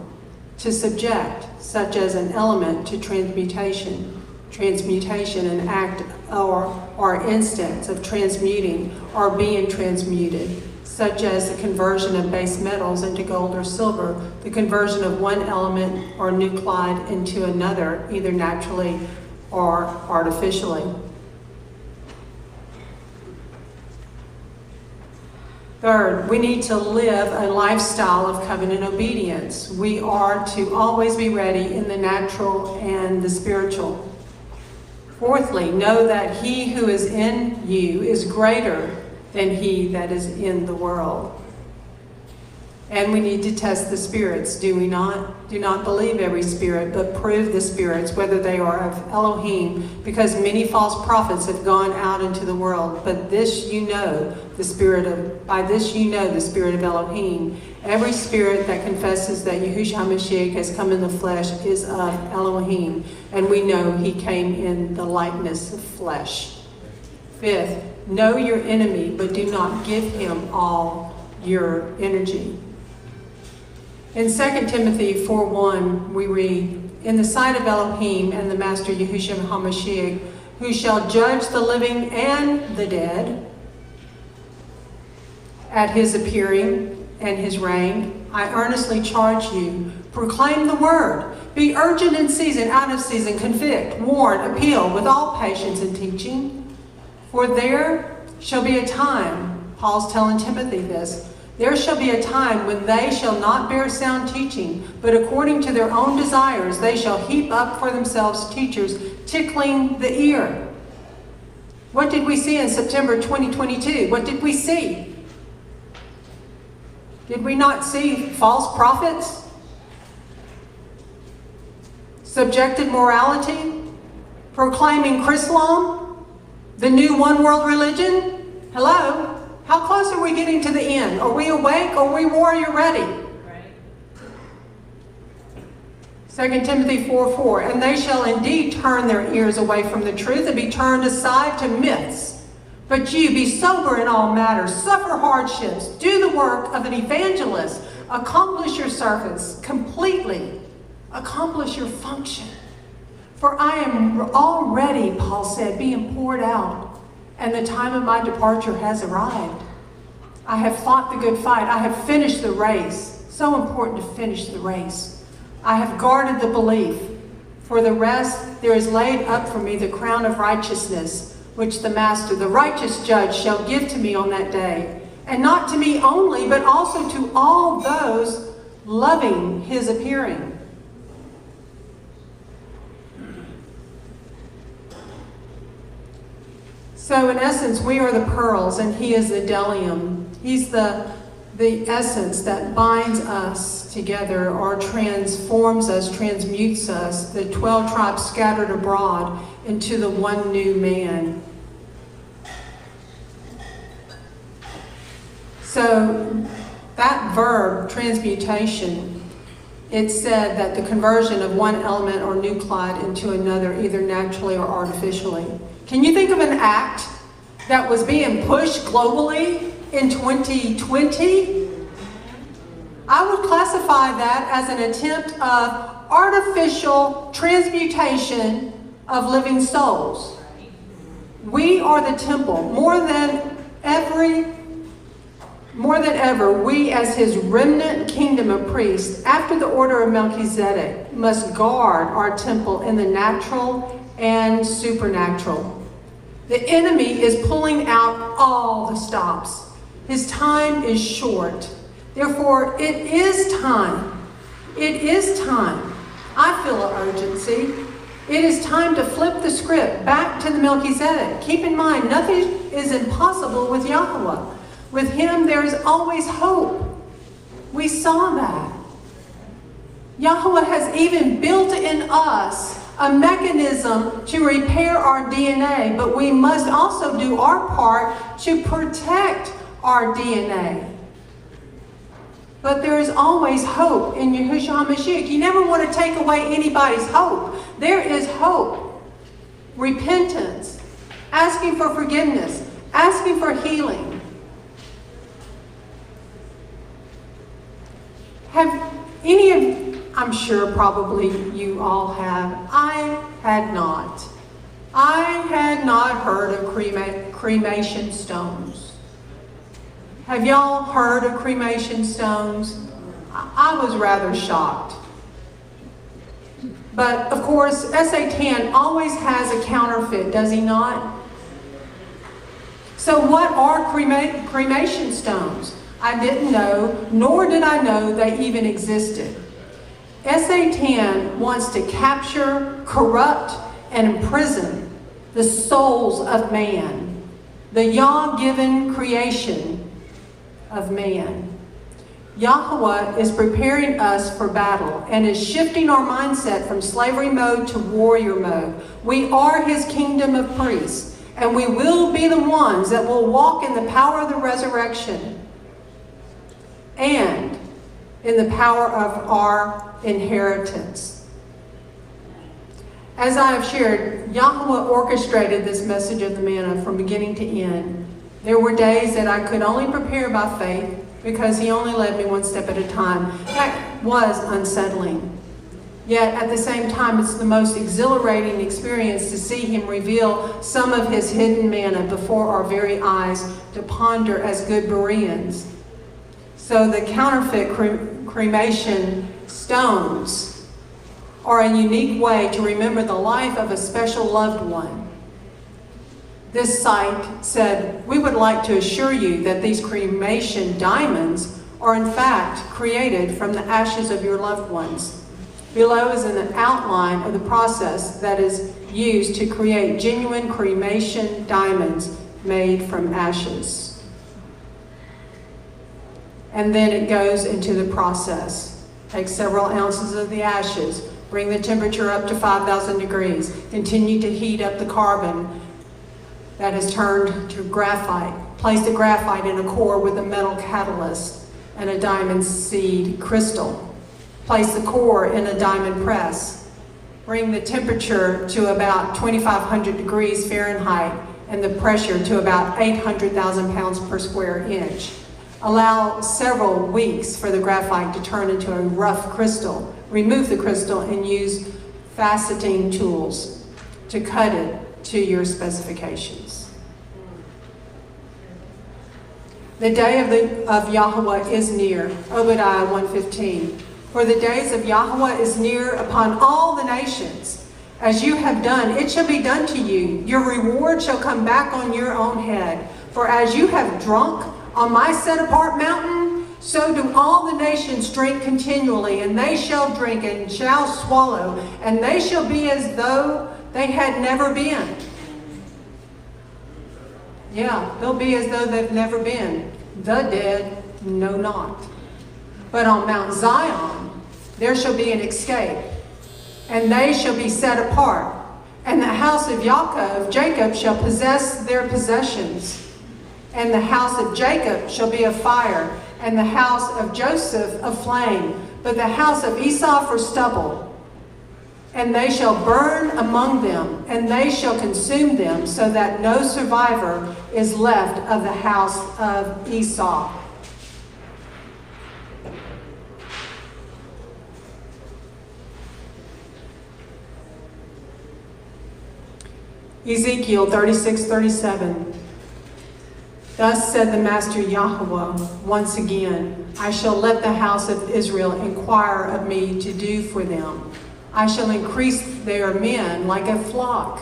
to subject, such as an element to transmutation, an act or instance of transmuting or being transmuted, such as the conversion of base metals into gold or silver, the conversion of one element or nuclide into another, either naturally or artificially. Third, we need to live a lifestyle of covenant obedience. We are to always be ready in the natural and the spiritual. Fourthly, know that he who is in you is greater than he that is in the world. And we need to test the spirits, do we not? Do not believe every spirit, but prove the spirits, whether they are of Elohim, because many false prophets have gone out into the world. But this you know, by this you know the spirit of Elohim. Every spirit that confesses that Yahushua HaMashiach has come in the flesh is of Elohim, and we know he came in the likeness of flesh. Fifth, know your enemy, but do not give him all your energy. In 2 Timothy 4:1, we read, in the sight of Elohim and the Master Yahushua HaMashiach, who shall judge the living and the dead at his appearing and his reign, I earnestly charge you, proclaim the word. Be urgent in season, out of season, convict, warn, appeal with all patience and teaching. For there shall be a time, Paul's telling Timothy this, there shall be a time when they shall not bear sound teaching, but according to their own desires they shall heap up for themselves teachers, tickling the ear. What did we see in September 2022? What did we see? Did we not see false prophets? Subjected morality? Proclaiming Chrislam? The new one world religion? Hello? How close are we getting to the end? Are we awake or are we warrior ready? Right. 2 Timothy 4:4, and they shall indeed turn their ears away from the truth and be turned aside to myths. But you be sober in all matters, suffer hardships, do the work of an evangelist, accomplish your service completely, accomplish your function. For I am already, Paul said, being poured out, and the time of my departure has arrived. I have fought the good fight. I have finished the race. So important to finish the race. I have guarded the belief. For the rest, there is laid up for me the crown of righteousness, which the Master, the righteous judge, shall give to me on that day. And not to me only, but also to all those loving his appearing. So in essence, we are the pearls and he is the bdellium. He's the essence that binds us together or transforms us, transmutes us, the 12 tribes scattered abroad into the one new man. So that verb, transmutation, it said that the conversion of one element or nuclide into another, either naturally or artificially. Can you think of an act that was being pushed globally in 2020? I would classify that as an attempt of artificial transmutation of living souls. We are the temple. More than ever, we as his remnant kingdom of priests, after the order of Melchizedek, must guard our temple in the natural and supernatural. The enemy is pulling out all the stops. His time is short. Therefore, it is time. It is time. I feel an urgency. It is time to flip the script back to the Melchizedek. Keep in mind, nothing is impossible with Yahweh. With him, there is always hope. We saw that. Yahweh has even built in us a mechanism to repair our DNA, but we must also do our part to protect our DNA. But there is always hope in Yahushua HaMashiach. You never want to take away anybody's hope. There is hope, repentance, asking for forgiveness, asking for healing. Have any of I'm sure probably you all have. I had not. I had not heard of cremation stones. Have y'all heard of cremation stones? I was rather shocked. But of course, Satan always has a counterfeit, does he not? So what are cremation stones? I didn't know, nor did I know they even existed. SA-10 wants to capture, corrupt, and imprison the souls of man, the Yah-given creation of man. Yahweh is preparing us for battle and is shifting our mindset from slavery mode to warrior mode. We are his kingdom of priests, and we will be the ones that will walk in the power of the resurrection and in the power of our inheritance. As I have shared, Yahweh orchestrated this message of the manna from beginning to end. There were days that I could only prepare by faith because he only led me one step at a time. That was unsettling. Yet at the same time, it's the most exhilarating experience to see him reveal some of his hidden manna before our very eyes to ponder as good Bereans. So the counterfeit cremation stones are a unique way to remember the life of a special loved one. This site said, "We would like to assure you that these cremation diamonds are in fact created from the ashes of your loved ones." Below is an outline of the process that is used to create genuine cremation diamonds made from ashes. And then it goes into the process. Take several ounces of the ashes, bring the temperature up to 5,000 degrees, continue to heat up the carbon that is turned to graphite. Place the graphite in a core with a metal catalyst and a diamond seed crystal. Place the core in a diamond press. Bring the temperature to about 2,500 degrees Fahrenheit and the pressure to about 800,000 pounds per square inch. Allow several weeks for the graphite to turn into a rough crystal. Remove the crystal and use faceting tools to cut it to your specifications. The day of Yahweh is near. Obadiah 1:15. For the days of Yahweh is near upon all the nations. As you have done, it shall be done to you. Your reward shall come back on your own head. For as you have drunk on my set-apart mountain, so do all the nations drink continually, and they shall drink and shall swallow, and they shall be as though they had never been. Yeah, they'll be as though they've never been. The dead know not. But on Mount Zion there shall be an escape, and they shall be set apart, and the house of Jacob shall possess their possessions, and the house of Jacob shall be a fire, and the house of Joseph a flame, but the house of Esau for stubble. And they shall burn among them, and they shall consume them, so that no survivor is left of the house of Esau. Ezekiel 36:37. Thus said the Master Yahweh, once again, I shall let the house of Israel inquire of me to do for them. I shall increase their men like a flock,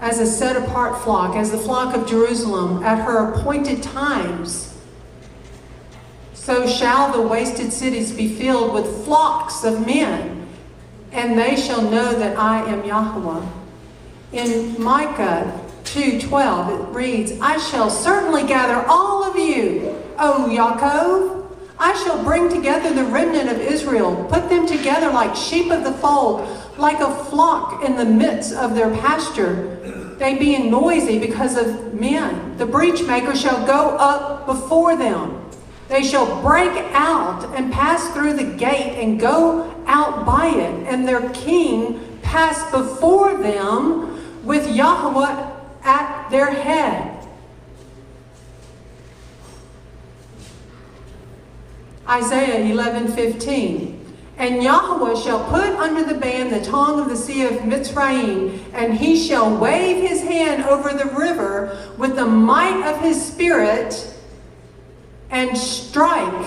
as a set-apart flock, as the flock of Jerusalem at her appointed times. So shall the wasted cities be filled with flocks of men, and they shall know that I am Yahweh. In Micah 2:12 it reads, I shall certainly gather all of you, O Yaakov. I shall bring together the remnant of Israel, put them together like sheep of the fold, like a flock in the midst of their pasture. They being noisy because of men. The breach maker shall go up before them. They shall break out and pass through the gate and go out by it, and their king pass before them with Yahweh at their head. Isaiah 11:15. And Yahweh shall put under the ban the tongue of the sea of Mitzrayim, and he shall wave his hand over the river with the might of his spirit, and strike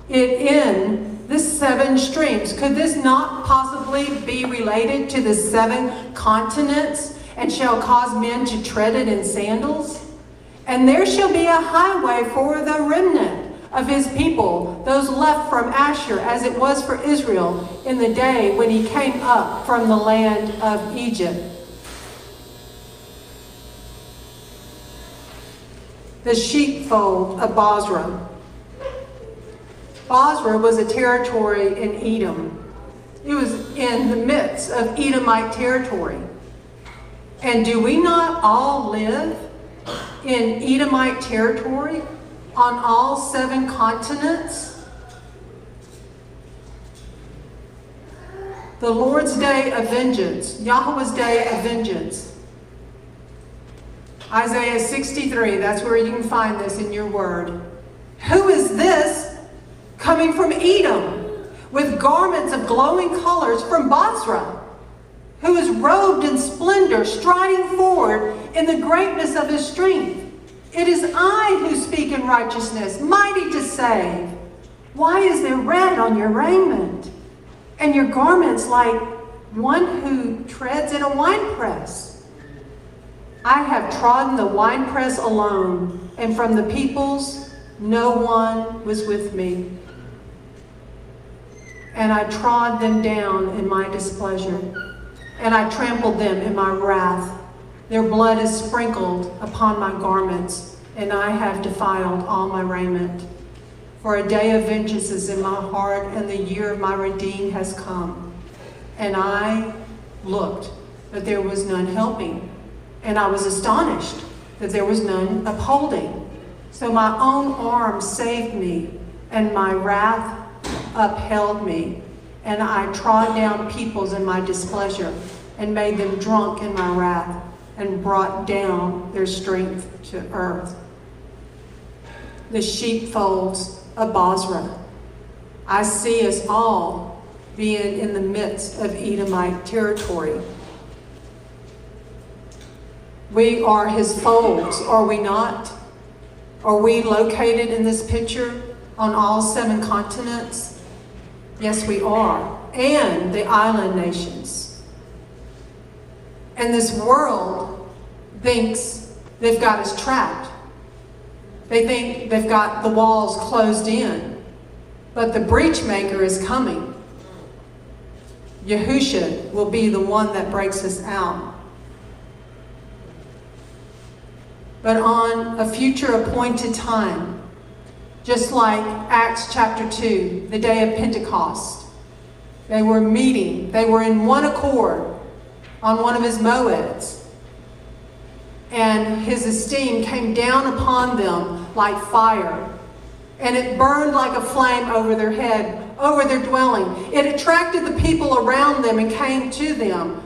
it in the 7 streams. Could this not possibly be related to the 7 continents, and shall cause men to tread it in sandals? And there shall be a highway for the remnant of his people, those left from Asher, as it was for Israel in the day when he came up from the land of Egypt. The sheepfold of Bozrah. Bozrah was a territory in Edom. It was in the midst of Edomite territory. And do we not all live in Edomite territory on all 7 continents? The Lord's day of vengeance, Yahweh's day of vengeance. Isaiah 63, that's where you can find this in your word. Who is this coming from Edom with garments of glowing colors from Bozrah, who is robed in splendor, striding forward in the greatness of his strength? It is I who speak in righteousness, mighty to save. Why is there red on your raiment, and your garments like one who treads in a winepress? I have trodden the winepress alone, and from the peoples no one was with me. And I trod them down in my displeasure, and I trampled them in my wrath. Their blood is sprinkled upon my garments, and I have defiled all my raiment. For a day of vengeance is in my heart, and the year of my redeeming has come. And I looked, but there was none helping. And I was astonished that there was none upholding. So my own arm saved me, and my wrath upheld me. And I trod down peoples in my displeasure, and made them drunk in my wrath, and brought down their strength to earth. The sheepfolds of Bozrah. I see us all being in the midst of Edomite territory. We are his folds, are we not? Are we located in this picture on all 7 continents? Yes, we are. And the island nations. And this world thinks they've got us trapped. They think they've got the walls closed in. But the breach maker is coming. Yahusha will be the one that breaks us out. But on a future appointed time, just like Acts chapter 2, the day of Pentecost, they were meeting, they were in one accord on one of his moeds. And his esteem came down upon them like fire. And it burned like a flame over their head, over their dwelling. It attracted the people around them and came to them.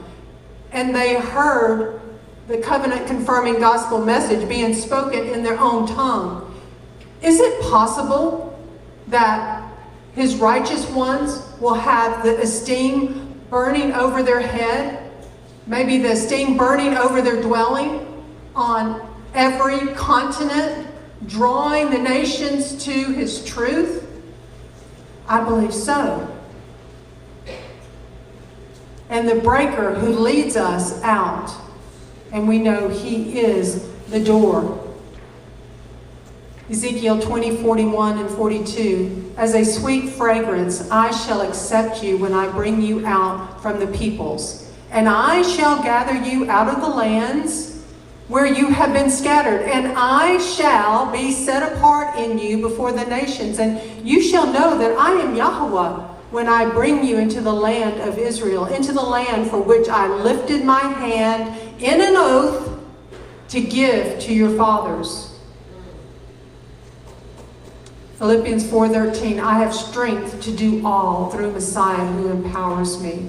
And they heard the covenant-confirming gospel message being spoken in their own tongue. Is it possible that his righteous ones will have the esteem burning over their head? Maybe the esteem burning over their dwelling on every continent, drawing the nations to his truth? I believe so. And the breaker who leads us out, and we know he is the door. Ezekiel 20, 41 and 42. As a sweet fragrance, I shall accept you when I bring you out from the peoples. And I shall gather you out of the lands where you have been scattered. And I shall be set apart in you before the nations. And you shall know that I am Yahweh when I bring you into the land of Israel, into the land for which I lifted my hand in an oath to give to your fathers. Philippians 4:13, I have strength to do all through Messiah who empowers me.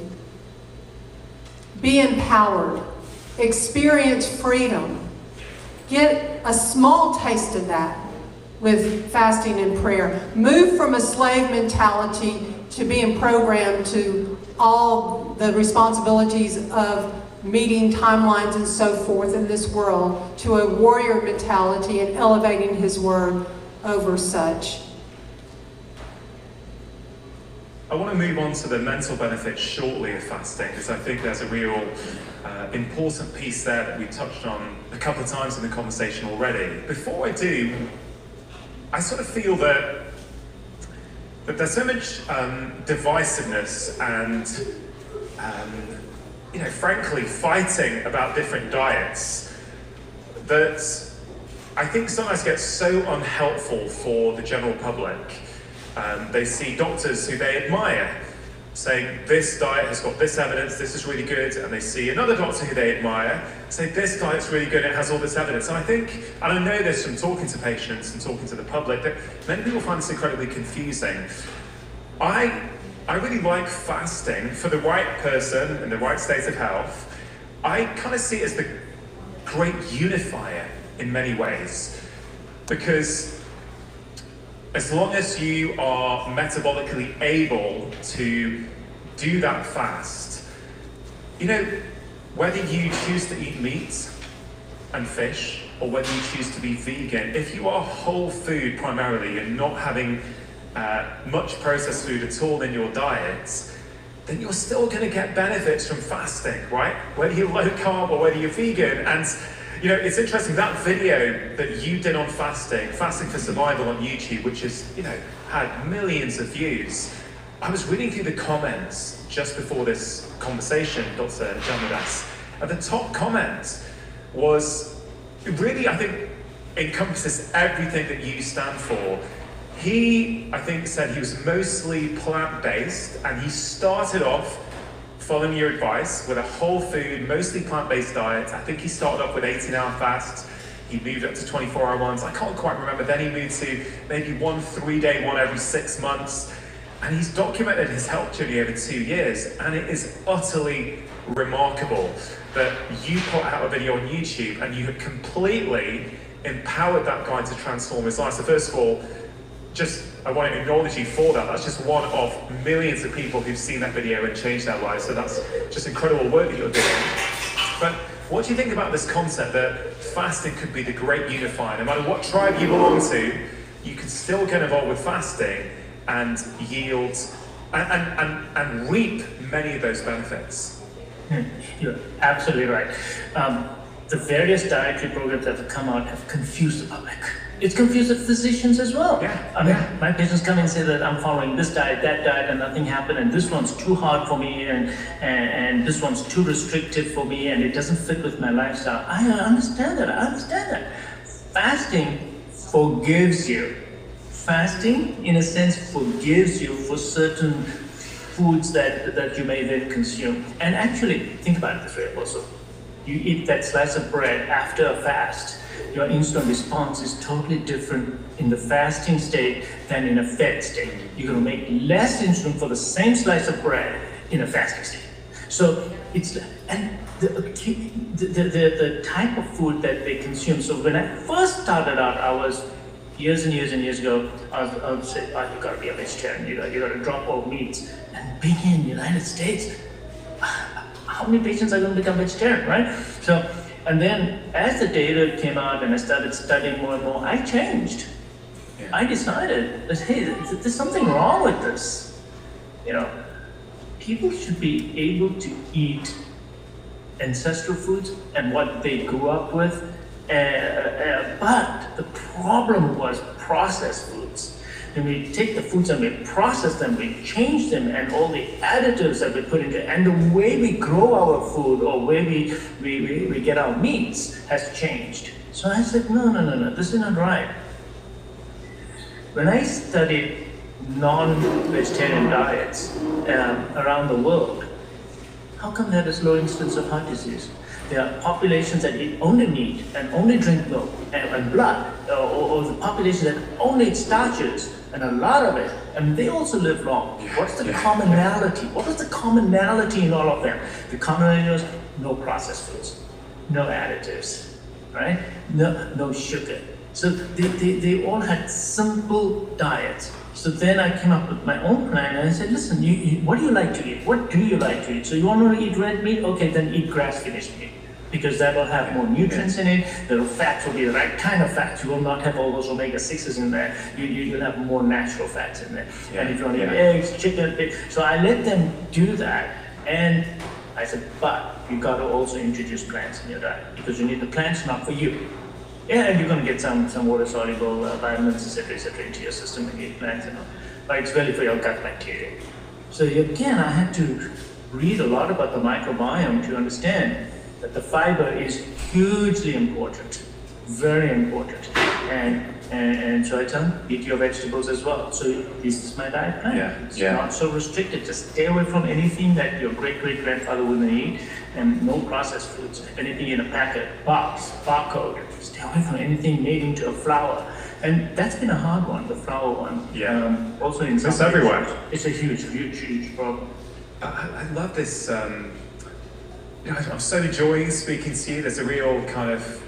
Be empowered. Experience freedom. Get a small taste of that with fasting and prayer. Move from a slave mentality to being programmed to all the responsibilities of meeting timelines and so forth in this world to a warrior mentality and elevating his word over such. I want to move on to the mental benefits shortly of fasting, because I think there's a real important piece there that we touched on a couple of times in the conversation already. Before I do, I sort of feel that there's so much divisiveness and, frankly, fighting about different diets that I think sometimes gets so unhelpful for the general public. They see doctors who they admire saying, this diet has got this evidence, this is really good, and they see another doctor who they admire say, this diet's really good, it has all this evidence. And I think, and I know this from talking to patients and talking to the public, that many people find this incredibly confusing. I really like fasting for the right person in the right state of health. I kind of see it as the great unifier in many ways, because as long as you are metabolically able to do that fast, whether you choose to eat meat and fish or whether you choose to be vegan, if you are whole food primarily and not having much processed food at all in your diet, then you're still going to get benefits from fasting, right? Whether you're low carb or whether you're vegan. And it's interesting, that video that you did on fasting for survival on YouTube, which has, had millions of views. I was reading through the comments just before this conversation, Dr. Jamadas, and the top comment was really, I think, encompasses everything that you stand for. He, I think, said he was mostly plant-based, and he started off following your advice with a whole food, mostly plant-based diet. I think he started off with 18-hour fasts. He moved up to 24-hour ones. I can't quite remember. Then he moved to maybe 1 3-day one every 6 months. And he's documented his health journey over 2 years. And it is utterly remarkable that you put out a video on YouTube and you have completely empowered that guy to transform his life. So first of all, I want to acknowledge you for that. That's just one of millions of people who've seen that video and changed their lives. So that's just incredible work that you're doing. But what do you think about this concept that fasting could be the great unifier? No matter what tribe you belong to, you can still get involved with fasting and yield and reap many of those benefits. You're absolutely right. The various dietary programs that have come out have confused the public. It's confused the physicians as well. My patients come and say that I'm following this diet, that diet, and nothing happened, and this one's too hard for me, and this one's too restrictive for me, and it doesn't fit with my lifestyle. I understand that. Fasting forgives you. Fasting, in a sense, forgives you for certain foods that you may then consume. And actually, think about it this way also. You eat that slice of bread after a fast, your insulin response is totally different in the fasting state than in a fed state. You're going to make less insulin for the same slice of bread in a fasting state. So it's, and the type of food that they consume. So when I first started out, I was years and years ago, I would say, oh, you gotta be a vegetarian, you gotta drop all meats. And being in the United States, how many patients are going to become vegetarian, right? So, and then as the data came out and I started studying more and more, I changed. I decided that, hey, there's something wrong with this. People should be able to eat ancestral foods and what they grew up with, but the problem was processed foods. When we take the foods and we process them, we change them, and all the additives that we put into it, and the way we grow our food or way we get our meats has changed. So I said, no, this is not right. When I studied non-vegetarian diets around the world, how come there is low incidence of heart disease? There are populations that eat only meat and only drink milk and blood, or the population that only eat starches and a lot of it, and they also live long. What's the commonality? What is the commonality in all of them? The commonality is no processed foods, no additives, right? No sugar. So they all had simple diets. So then I came up with my own plan and I said, listen, what do you like to eat? What do you like to eat? So you want to eat red meat? Okay, then eat grass-finished meat. because that will have more nutrients in it. The fats will be the right kind of fats. You will not have all those omega-6s in there. You'll have more natural fats in there. And if you want to eat eggs, chicken, so I let them do that. And I said, but you got to also introduce plants in your diet, because you need the plants, not for you. Yeah, and you're going to get some water-soluble vitamins, etc., into your system when you eat plants, but it's really for your gut bacteria. So again, I had to read a lot about the microbiome to understand that the fiber is hugely important, very important. And so I tell them, eat your vegetables as well. So this is my diet plan. It's not so restricted. Just stay away from anything that your great-great-grandfather wouldn't eat, and no processed foods. Anything in a packet, box, barcode. Stay away from anything made into a flour. And that's been a hard one, the flour one. Also in some it's everywhere. It's a huge problem. I love this. I'm so enjoying speaking to you. There's a real kind of,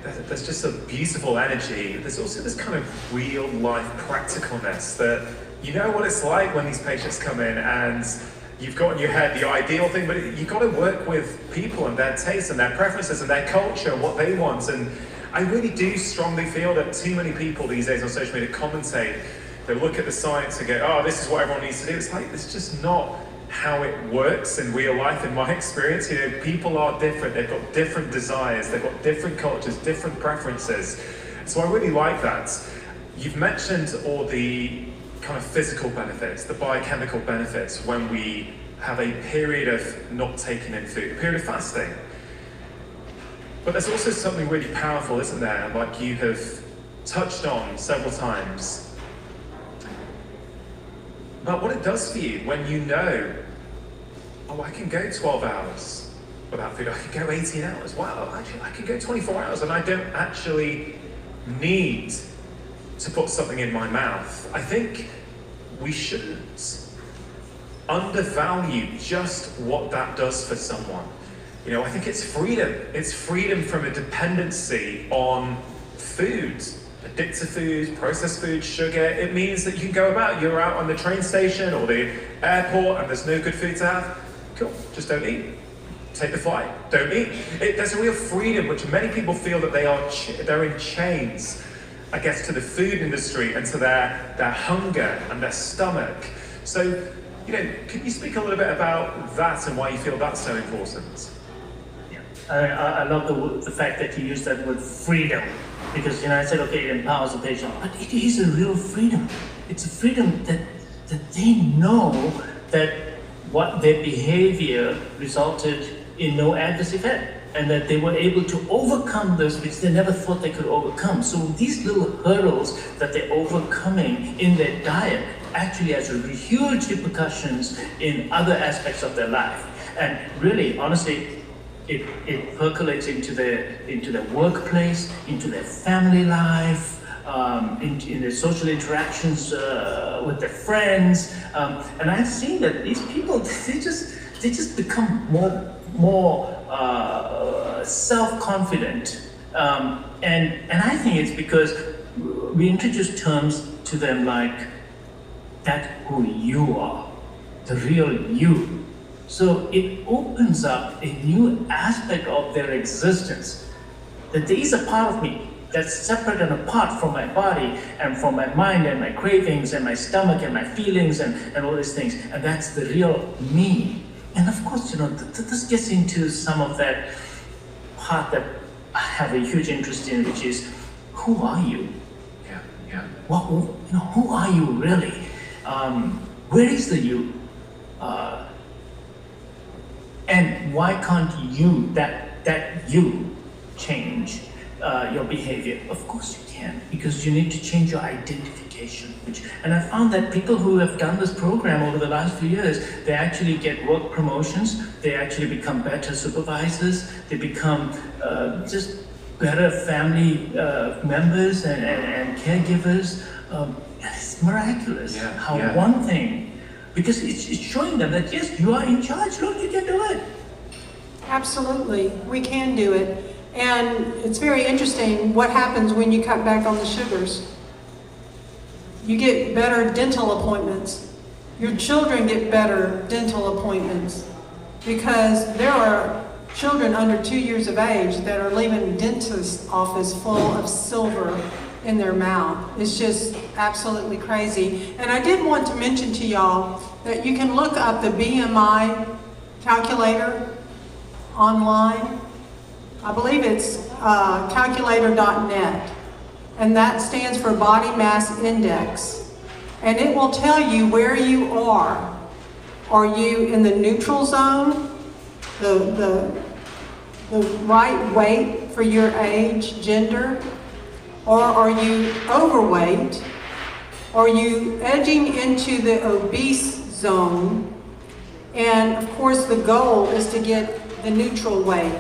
there's just a beautiful energy. There's also this kind of real life practicalness that you know what it's like when these patients come in and you've got in your head the ideal thing, but you've got to work with people and their tastes and their preferences and their culture and what they want. And I really do strongly feel that too many people these days on social media commentate. They look at the science and go, oh, this is what everyone needs to do. It's like, it's just not how it works in real life, in my experience. You know, people are different. They've got different desires. They've got different cultures, different preferences. So I really like that. You've mentioned all the kind of physical benefits, the biochemical benefits when we have a period of not taking in food, a period of fasting. But there's also something really powerful, isn't there? Like you have touched on several times, about what it does for you when you know, oh, I can go 12 hours without food, I can go 18 hours, wow, actually, I can go 24 hours and I don't actually need to put something in my mouth. I think we shouldn't undervalue just what that does for someone. You know, I think it's freedom. It's freedom from a dependency on food. Addictive foods, processed foods, sugar. It means that you can go about, you're out on the train station or the airport and there's no good food to have. Cool, just don't eat. Take the flight, don't eat. There's a real freedom which many people feel that they're in chains, I guess, to the food industry and to their hunger and their stomach. So, you know, can you speak a little bit about that and why you feel that's so important? I love the fact that you use that word freedom, because, you know, I said, okay, it empowers the patient, but it is a real freedom. It's a freedom that they know that what their behavior resulted in no adverse effect, and that they were able to overcome those which they never thought they could overcome. So these little hurdles that they're overcoming in their diet actually has huge repercussions in other aspects of their life. And really, honestly, it percolates into their workplace, into their family life, in their social interactions with their friends, and I've seen that these people they just become more self-confident, and I think it's because we introduce terms to them like that's who you are, the real you. So it opens up a new aspect of their existence, that there is a part of me that's separate and apart from my body and from my mind and my cravings and my stomach and my feelings and all these things. And that's the real me. And of course, you know, this gets into some of that part that I have a huge interest in, which is, who are you? Yeah. Well, you know, who are you really? Where is the you? And why can't you, that you, change your behavior? Of course you can, because you need to change your identification. And I found that people who have done this program over the last few years, they actually get work promotions, they actually become better supervisors, they become just better family members and caregivers. It's miraculous how one thing, because it's showing them that yes, you are in charge, look, you can do it. Absolutely, we can do it. And it's very interesting what happens when you cut back on the sugars. You get better dental appointments. Your children get better dental appointments because there are children under 2 years of age that are leaving dentist's office full of silver in their mouth. It's just absolutely crazy. And I did want to mention to y'all that you can look up the BMI calculator online. I believe it's calculator.net, and that stands for Body Mass Index. And it will tell you where you are. Are you in the neutral zone, the right weight for your age, gender? Or are you overweight? Are you edging into the obese zone? And of course the goal is to get the neutral weight.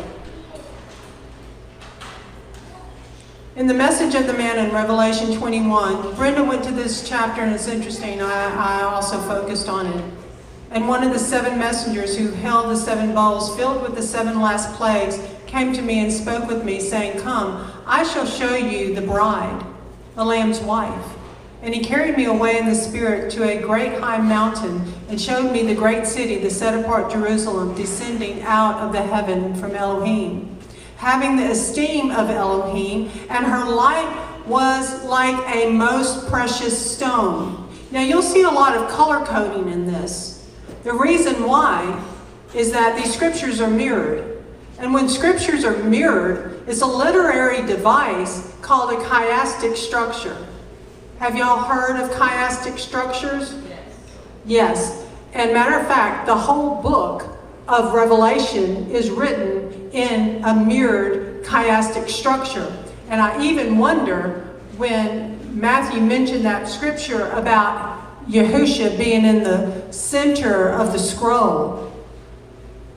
In the message of the man in Revelation 21, Brenda went to this chapter and it's interesting. I also focused on it. And one of the 7 messengers who held the 7 bowls filled with the 7 last plagues came to me and spoke with me, saying, "Come, I shall show you the bride, the Lamb's wife." And he carried me away in the Spirit to a great high mountain and showed me the great city, the set-apart Jerusalem, descending out of the heaven from Elohim, having the esteem of Elohim, and her light was like a most precious stone. Now you'll see a lot of color coding in this. The reason why is that these scriptures are mirrored. And when scriptures are mirrored, it's a literary device called a chiastic structure. Have y'all heard of chiastic structures? Yes. And matter of fact, the whole book of Revelation is written in a mirrored chiastic structure. And I even wonder when Matthew mentioned that scripture about Yahusha being in the center of the scroll,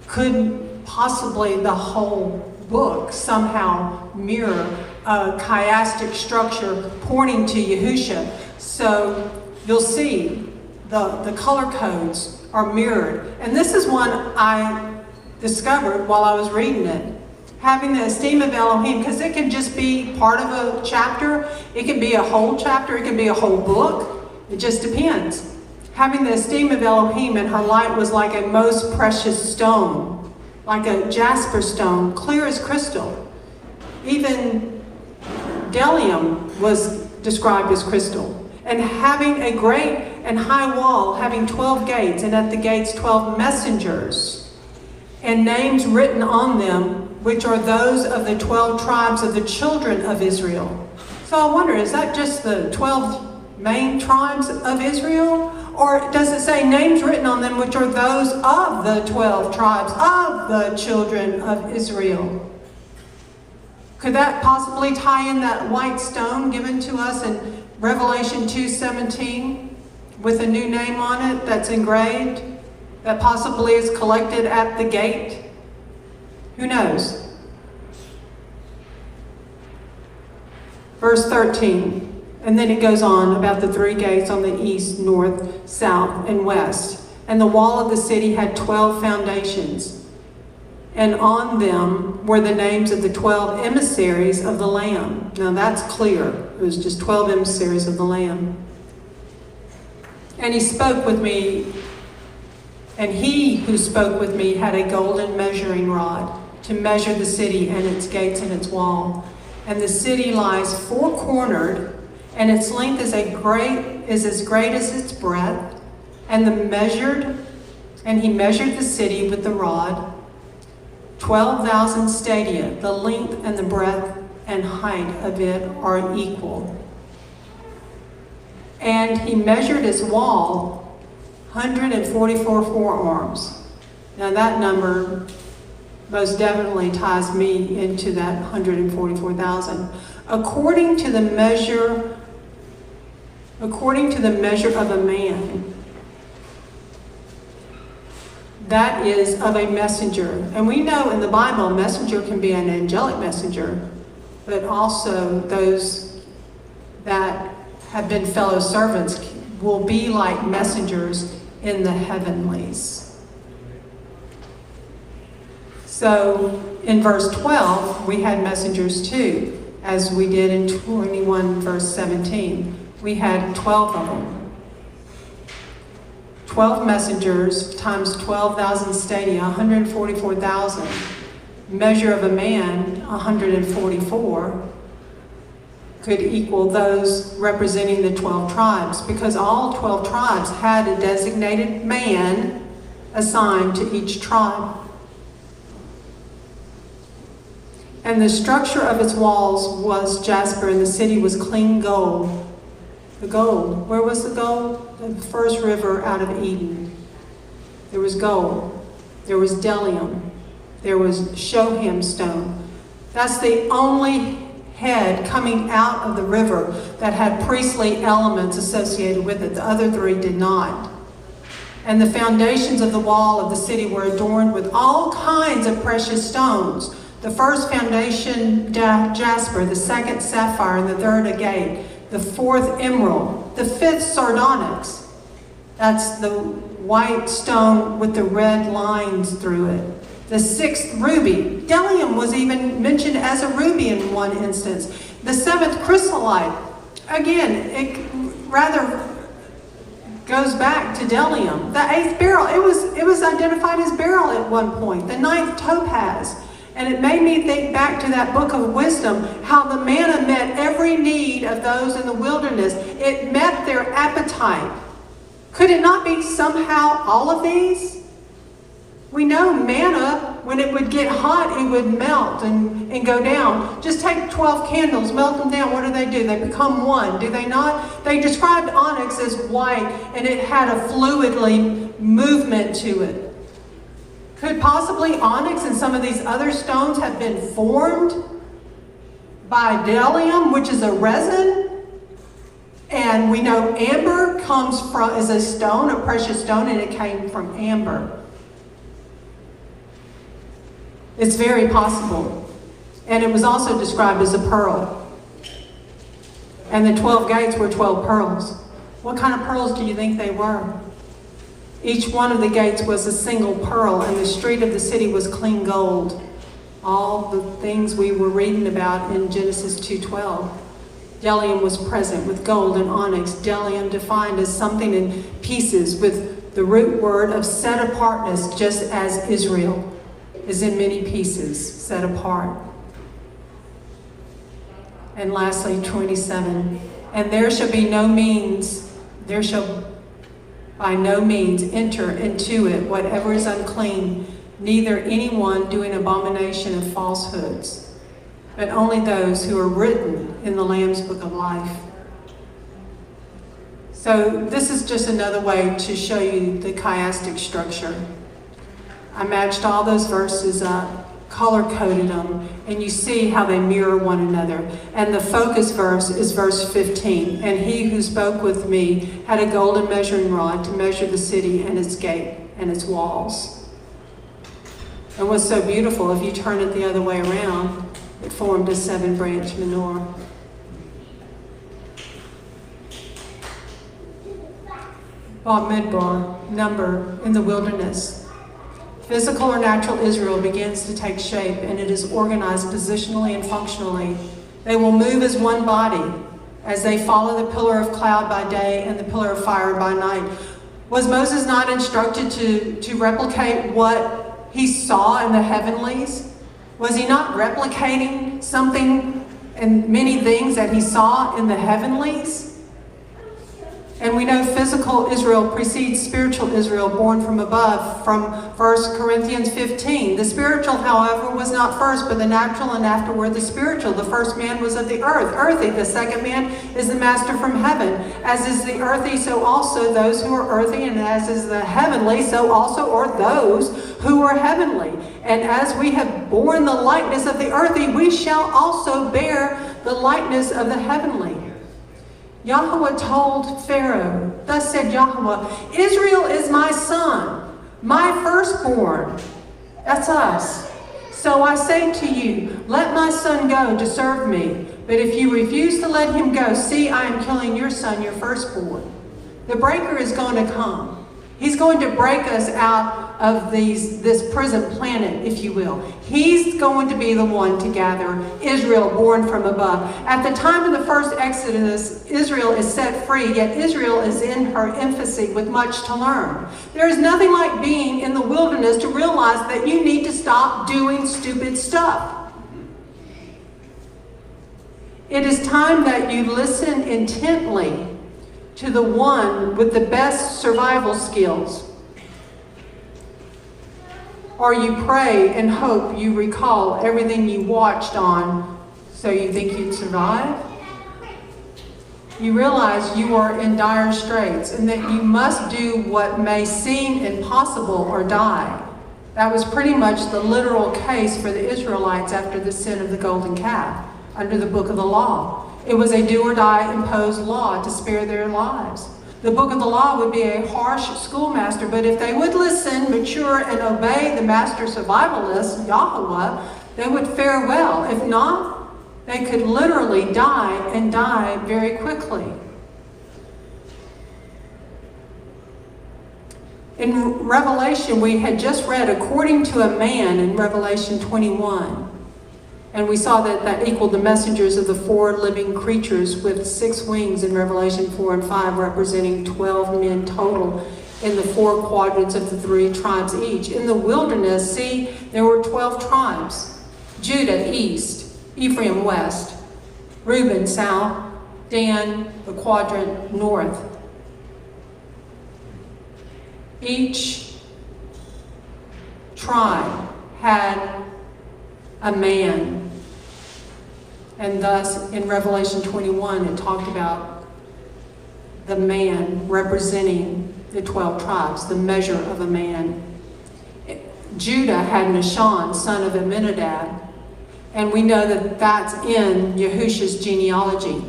could possibly the whole book somehow mirror a chiastic structure pointing to Yahusha? So you'll see the color codes are mirrored. And this is one I discovered while I was reading it. Having the esteem of Elohim, because it can just be part of a chapter, it can be a whole chapter, it can be a whole book. It just depends. Having the esteem of Elohim, and her light was like a most precious stone, like a jasper stone, clear as crystal. Even bdellium was described as crystal. And having a great and high wall, having 12 gates, and at the gates 12 messengers, and names written on them, which are those of the 12 tribes of the children of Israel. So I wonder, is that just the 12 main tribes of Israel? Or does it say names written on them, which are those of the 12 tribes of the children of Israel? Could that possibly tie in that white stone given to us in Revelation 2:17 with a new name on it that's engraved, that possibly is collected at the gate? Who knows? Verse 13. And then it goes on about the 3 gates on the east, north, south, and west. And the wall of the city had 12 foundations. And on them were the names of the 12 emissaries of the Lamb. Now that's clear. It was just 12 emissaries of the Lamb. And he spoke with me, and he who spoke with me had a golden measuring rod to measure the city and its gates and its wall. And the city lies 4-cornered, and its length is as great as its breadth. And he measured the city with the rod, 12,000 stadia. The length and the breadth and height of it are equal. And he measured its wall, 144 forearms. Now that number most definitely ties me into that 144,000. According to the measure of a man, that is of a messenger. And we know in the Bible, a messenger can be an angelic messenger, but also those that have been fellow servants will be like messengers in the heavenlies. So in verse 12, we had messengers too, as we did in 21 verse 17. We had 12 of them. 12 messengers times 12,000 stadia, 144,000. measure of a man, 144, could equal those representing the 12 tribes, because all 12 tribes had a designated man assigned to each tribe. And the structure of its walls was jasper, and the city was clean gold. The gold. Where was the gold? The first river out of Eden. There was gold. There was bdellium. There was shoham stone. That's the only head coming out of the river that had priestly elements associated with it. The other three did not. And the foundations of the wall of the city were adorned with all kinds of precious stones. The first foundation, jasper, the second, sapphire, and the third, agate, the fourth, emerald, the fifth, sardonyx. That's the white stone with the red lines through it. The sixth, ruby. Bdellium was even mentioned as a ruby in one instance. The seventh, chrysolite. Again, it rather goes back to bdellium. The eighth, beryl. It was identified as beryl at one point. The ninth, topaz. And it made me think back to that book of wisdom, how the manna met every need of those in the wilderness. It met their appetite. Could it not be somehow all of these? We know manna, when it would get hot, it would melt and go down. Just take 12 candles, melt them down. What do? They become one, do they not? They described onyx as white, and it had a fluidly movement to it. Could possibly onyx and some of these other stones have been formed by bdellium, which is a resin? And we know amber is a stone, a precious stone, and it came from amber. It's very possible. And it was also described as a pearl. And the 12 gates were 12 pearls. What kind of pearls do you think they were? Each one of the gates was a single pearl, and the street of the city was clean gold. All the things we were reading about in Genesis 2:12. Bdellium was present with gold and onyx. Bdellium defined as something in pieces with the root word of set apartness, just as Israel is in many pieces, set apart. And lastly, 27. And there shall by no means enter into it whatever is unclean, neither anyone doing abomination of falsehoods, but only those who are written in the Lamb's Book of Life. So this is just another way to show you the chiastic structure. I matched all those verses up, color-coded them, and you see how they mirror one another. And the focus verse is verse 15. And he who spoke with me had a golden measuring rod to measure the city and its gate and its walls. And what's so beautiful, if you turn it the other way around, it formed a 7-branch menorah. Bamidbar, number in the wilderness. Physical or natural Israel begins to take shape, and it is organized positionally and functionally. They will move as one body as they follow the pillar of cloud by day and the pillar of fire by night. Was Moses not instructed to replicate what he saw in the heavenlies? Was he not replicating something and many things that he saw in the heavenlies? And we know physical Israel precedes spiritual Israel born from above, from 1 Corinthians 15. The spiritual, however, was not first, but the natural, and afterward the spiritual. The first man was of the earth, earthy. The second man is the master from heaven. As is the earthy, so also those who are earthy, and as is the heavenly, so also are those who are heavenly. And as we have borne the likeness of the earthy, we shall also bear the likeness of the heavenly. Yahweh told Pharaoh, thus said Yahweh, Israel is my son, my firstborn. That's us. So I say to you, let my son go to serve me. But if you refuse to let him go, see, I am killing your son, your firstborn. The breaker is going to come. He's going to break us out of this prison planet, if you will. He's going to be the one to gather Israel born from above. At the time of the first Exodus, Israel is set free, yet Israel is in her infancy with much to learn. There is nothing like being in the wilderness to realize that you need to stop doing stupid stuff. It is time that you listen intently to the one with the best survival skills. Or you pray and hope you recall everything you watched on so you think you'd survive. You realize you are in dire straits and that you must do what may seem impossible or die. That was pretty much the literal case for the Israelites after the sin of the golden calf under the book of the law. It was a do or die imposed law to spare their lives. The book of the law would be a harsh schoolmaster, but if they would listen, mature, and obey the master survivalist, Yahweh, they would fare well. If not, they could literally die and die very quickly. In Revelation, we had just read, according to a man in Revelation 21. And we saw that that equaled the messengers of the four living creatures with 6 wings in Revelation 4 and 5, representing 12 men total in the 4 quadrants of the 3 tribes each. In the wilderness, see, there were 12 tribes. Judah, east. Ephraim, west. Reuben, south. Dan, the quadrant, north. Each tribe had a man. And thus, in Revelation 21, it talked about the man representing the 12 tribes, the measure of a man. Judah had Nahshon, son of Amminadab, and we know that that's in Yahusha's genealogy.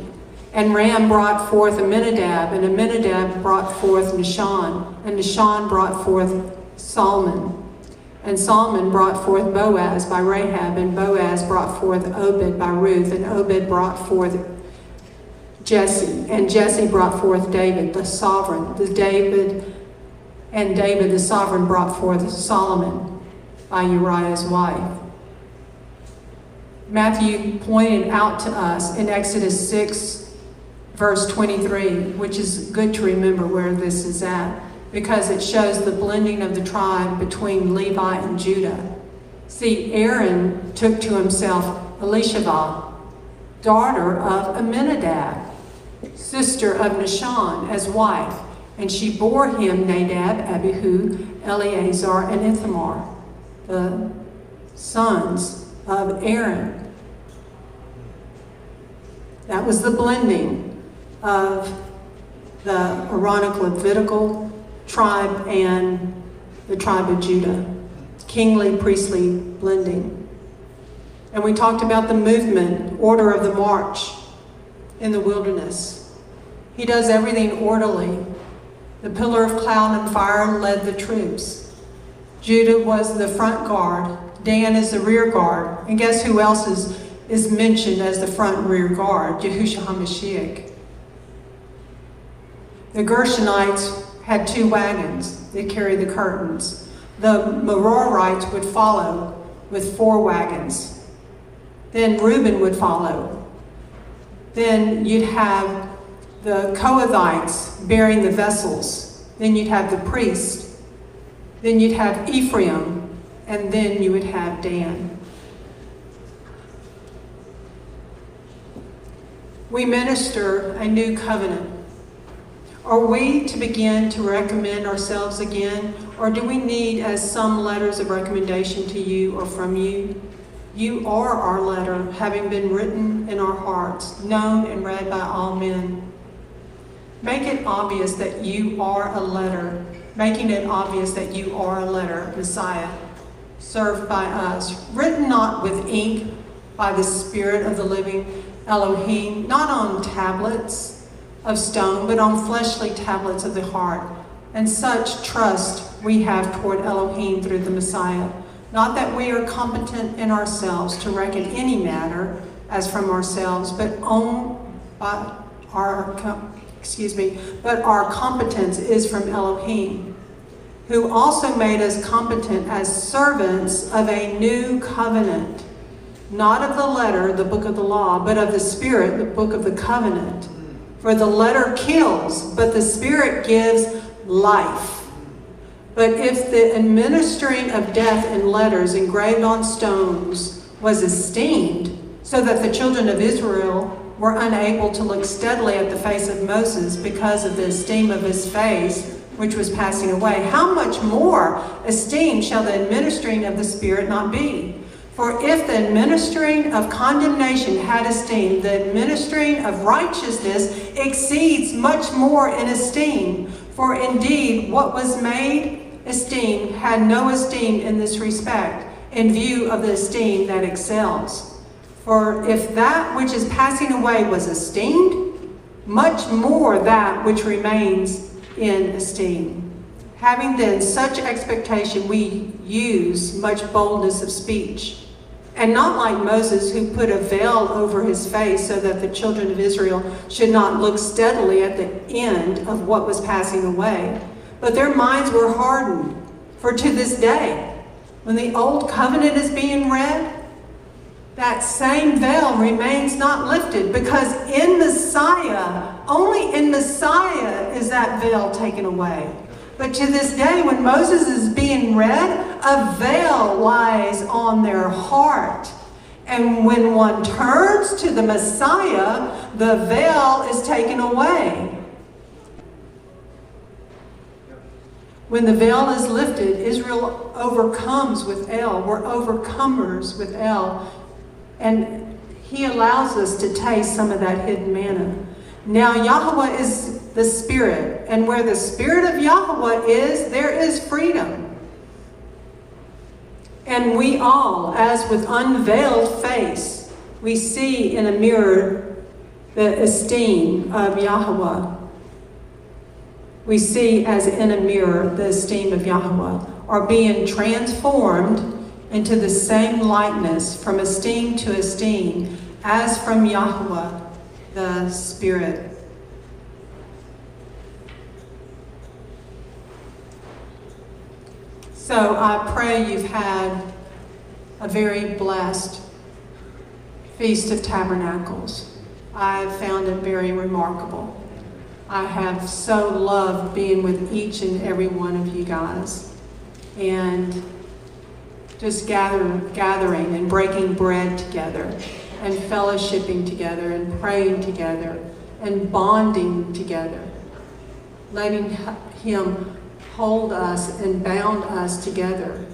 And Ram brought forth Amminadab, and Amminadab brought forth Nahshon, and Nahshon brought forth Solomon. And Solomon brought forth Boaz by Rahab, and Boaz brought forth Obed by Ruth, and Obed brought forth Jesse, and Jesse brought forth David, the sovereign. David the sovereign brought forth Solomon by Uriah's wife. Matthew pointed out to us in Exodus 6, verse 23, which is good to remember where this is at, because it shows the blending of the tribe between Levi and Judah. See, Aaron took to himself Elisheva, daughter of Amminadab, sister of Nahshon, as wife, and she bore him Nadab, Abihu, Eleazar, and Ithamar, the sons of Aaron. That was the blending of the Aaronic Levitical tribe and the tribe of Judah. Kingly, priestly blending. And we talked about the movement, order of the march in the wilderness. He does everything orderly. The pillar of cloud and fire led the troops. Judah was the front guard. Dan is the rear guard. And guess who else is mentioned as the front and rear guard? Yahushua HaMashiach. The Gershonites had 2 wagons that carried the curtains. The Merarites would follow with 4 wagons. Then Reuben would follow. Then you'd have the Kohathites bearing the vessels. Then you'd have the priest. Then you'd have Ephraim. And then you would have Dan. We minister a new covenant. Are we to begin to recommend ourselves again, or do we need as some letters of recommendation to you or from you? You are our letter, having been written in our hearts, known and read by all men. Make it obvious that you are a letter, making it obvious that you are a letter, Messiah, served by us, written not with ink by the Spirit of the living Elohim, not on tablets of stone, but on fleshly tablets of the heart. And such trust we have toward Elohim through the Messiah. Not that we are competent in ourselves to reckon any matter as from ourselves, but our competence is from Elohim. who also made us competent as servants of a new covenant, not of the letter, the book of the law, but of the Spirit, the book of the covenant. For the letter kills, but the Spirit gives life. But if the administering of death in letters engraved on stones was esteemed, so that the children of Israel were unable to look steadily at the face of Moses because of the esteem of his face, which was passing away, how much more esteemed shall the administering of the Spirit not be? For if the administering of condemnation had esteem, the administering of righteousness exceeds much more in esteem. For indeed, what was made esteem had no esteem in this respect, in view of the esteem that excels. For if that which is passing away was esteemed, much more that which remains in esteem. Having then such expectation, we use much boldness of speech. And not like Moses, who put a veil over his face so that the children of Israel should not look steadily at the end of what was passing away. But their minds were hardened. For to this day, when the old covenant is being read, that same veil remains not lifted, because in Messiah, only in Messiah is that veil taken away. But to this day, when Moses is being read, a veil lies on their heart. And when one turns to the Messiah, the veil is taken away. When the veil is lifted, Israel overcomes with El. We're overcomers with El. And he allows us to taste some of that hidden manna. Now Yahweh is the Spirit, and where the Spirit of Yahweh is, there is freedom. And we all, as with unveiled face, we see in a mirror the esteem of Yahweh. We see as in a mirror the esteem of Yahweh, are being transformed into the same likeness from esteem to esteem, as from Yahweh, the Spirit. So I pray you've had a very blessed Feast of Tabernacles. I've found it very remarkable. I have so loved being with each and every one of you guys, and just gathering and breaking bread together, and fellowshipping together, and praying together, and bonding together, letting him hold us and bound us together.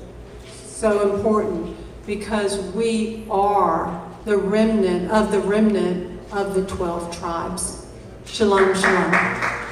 So important, because we are the remnant of the 12 tribes. Shalom, shalom.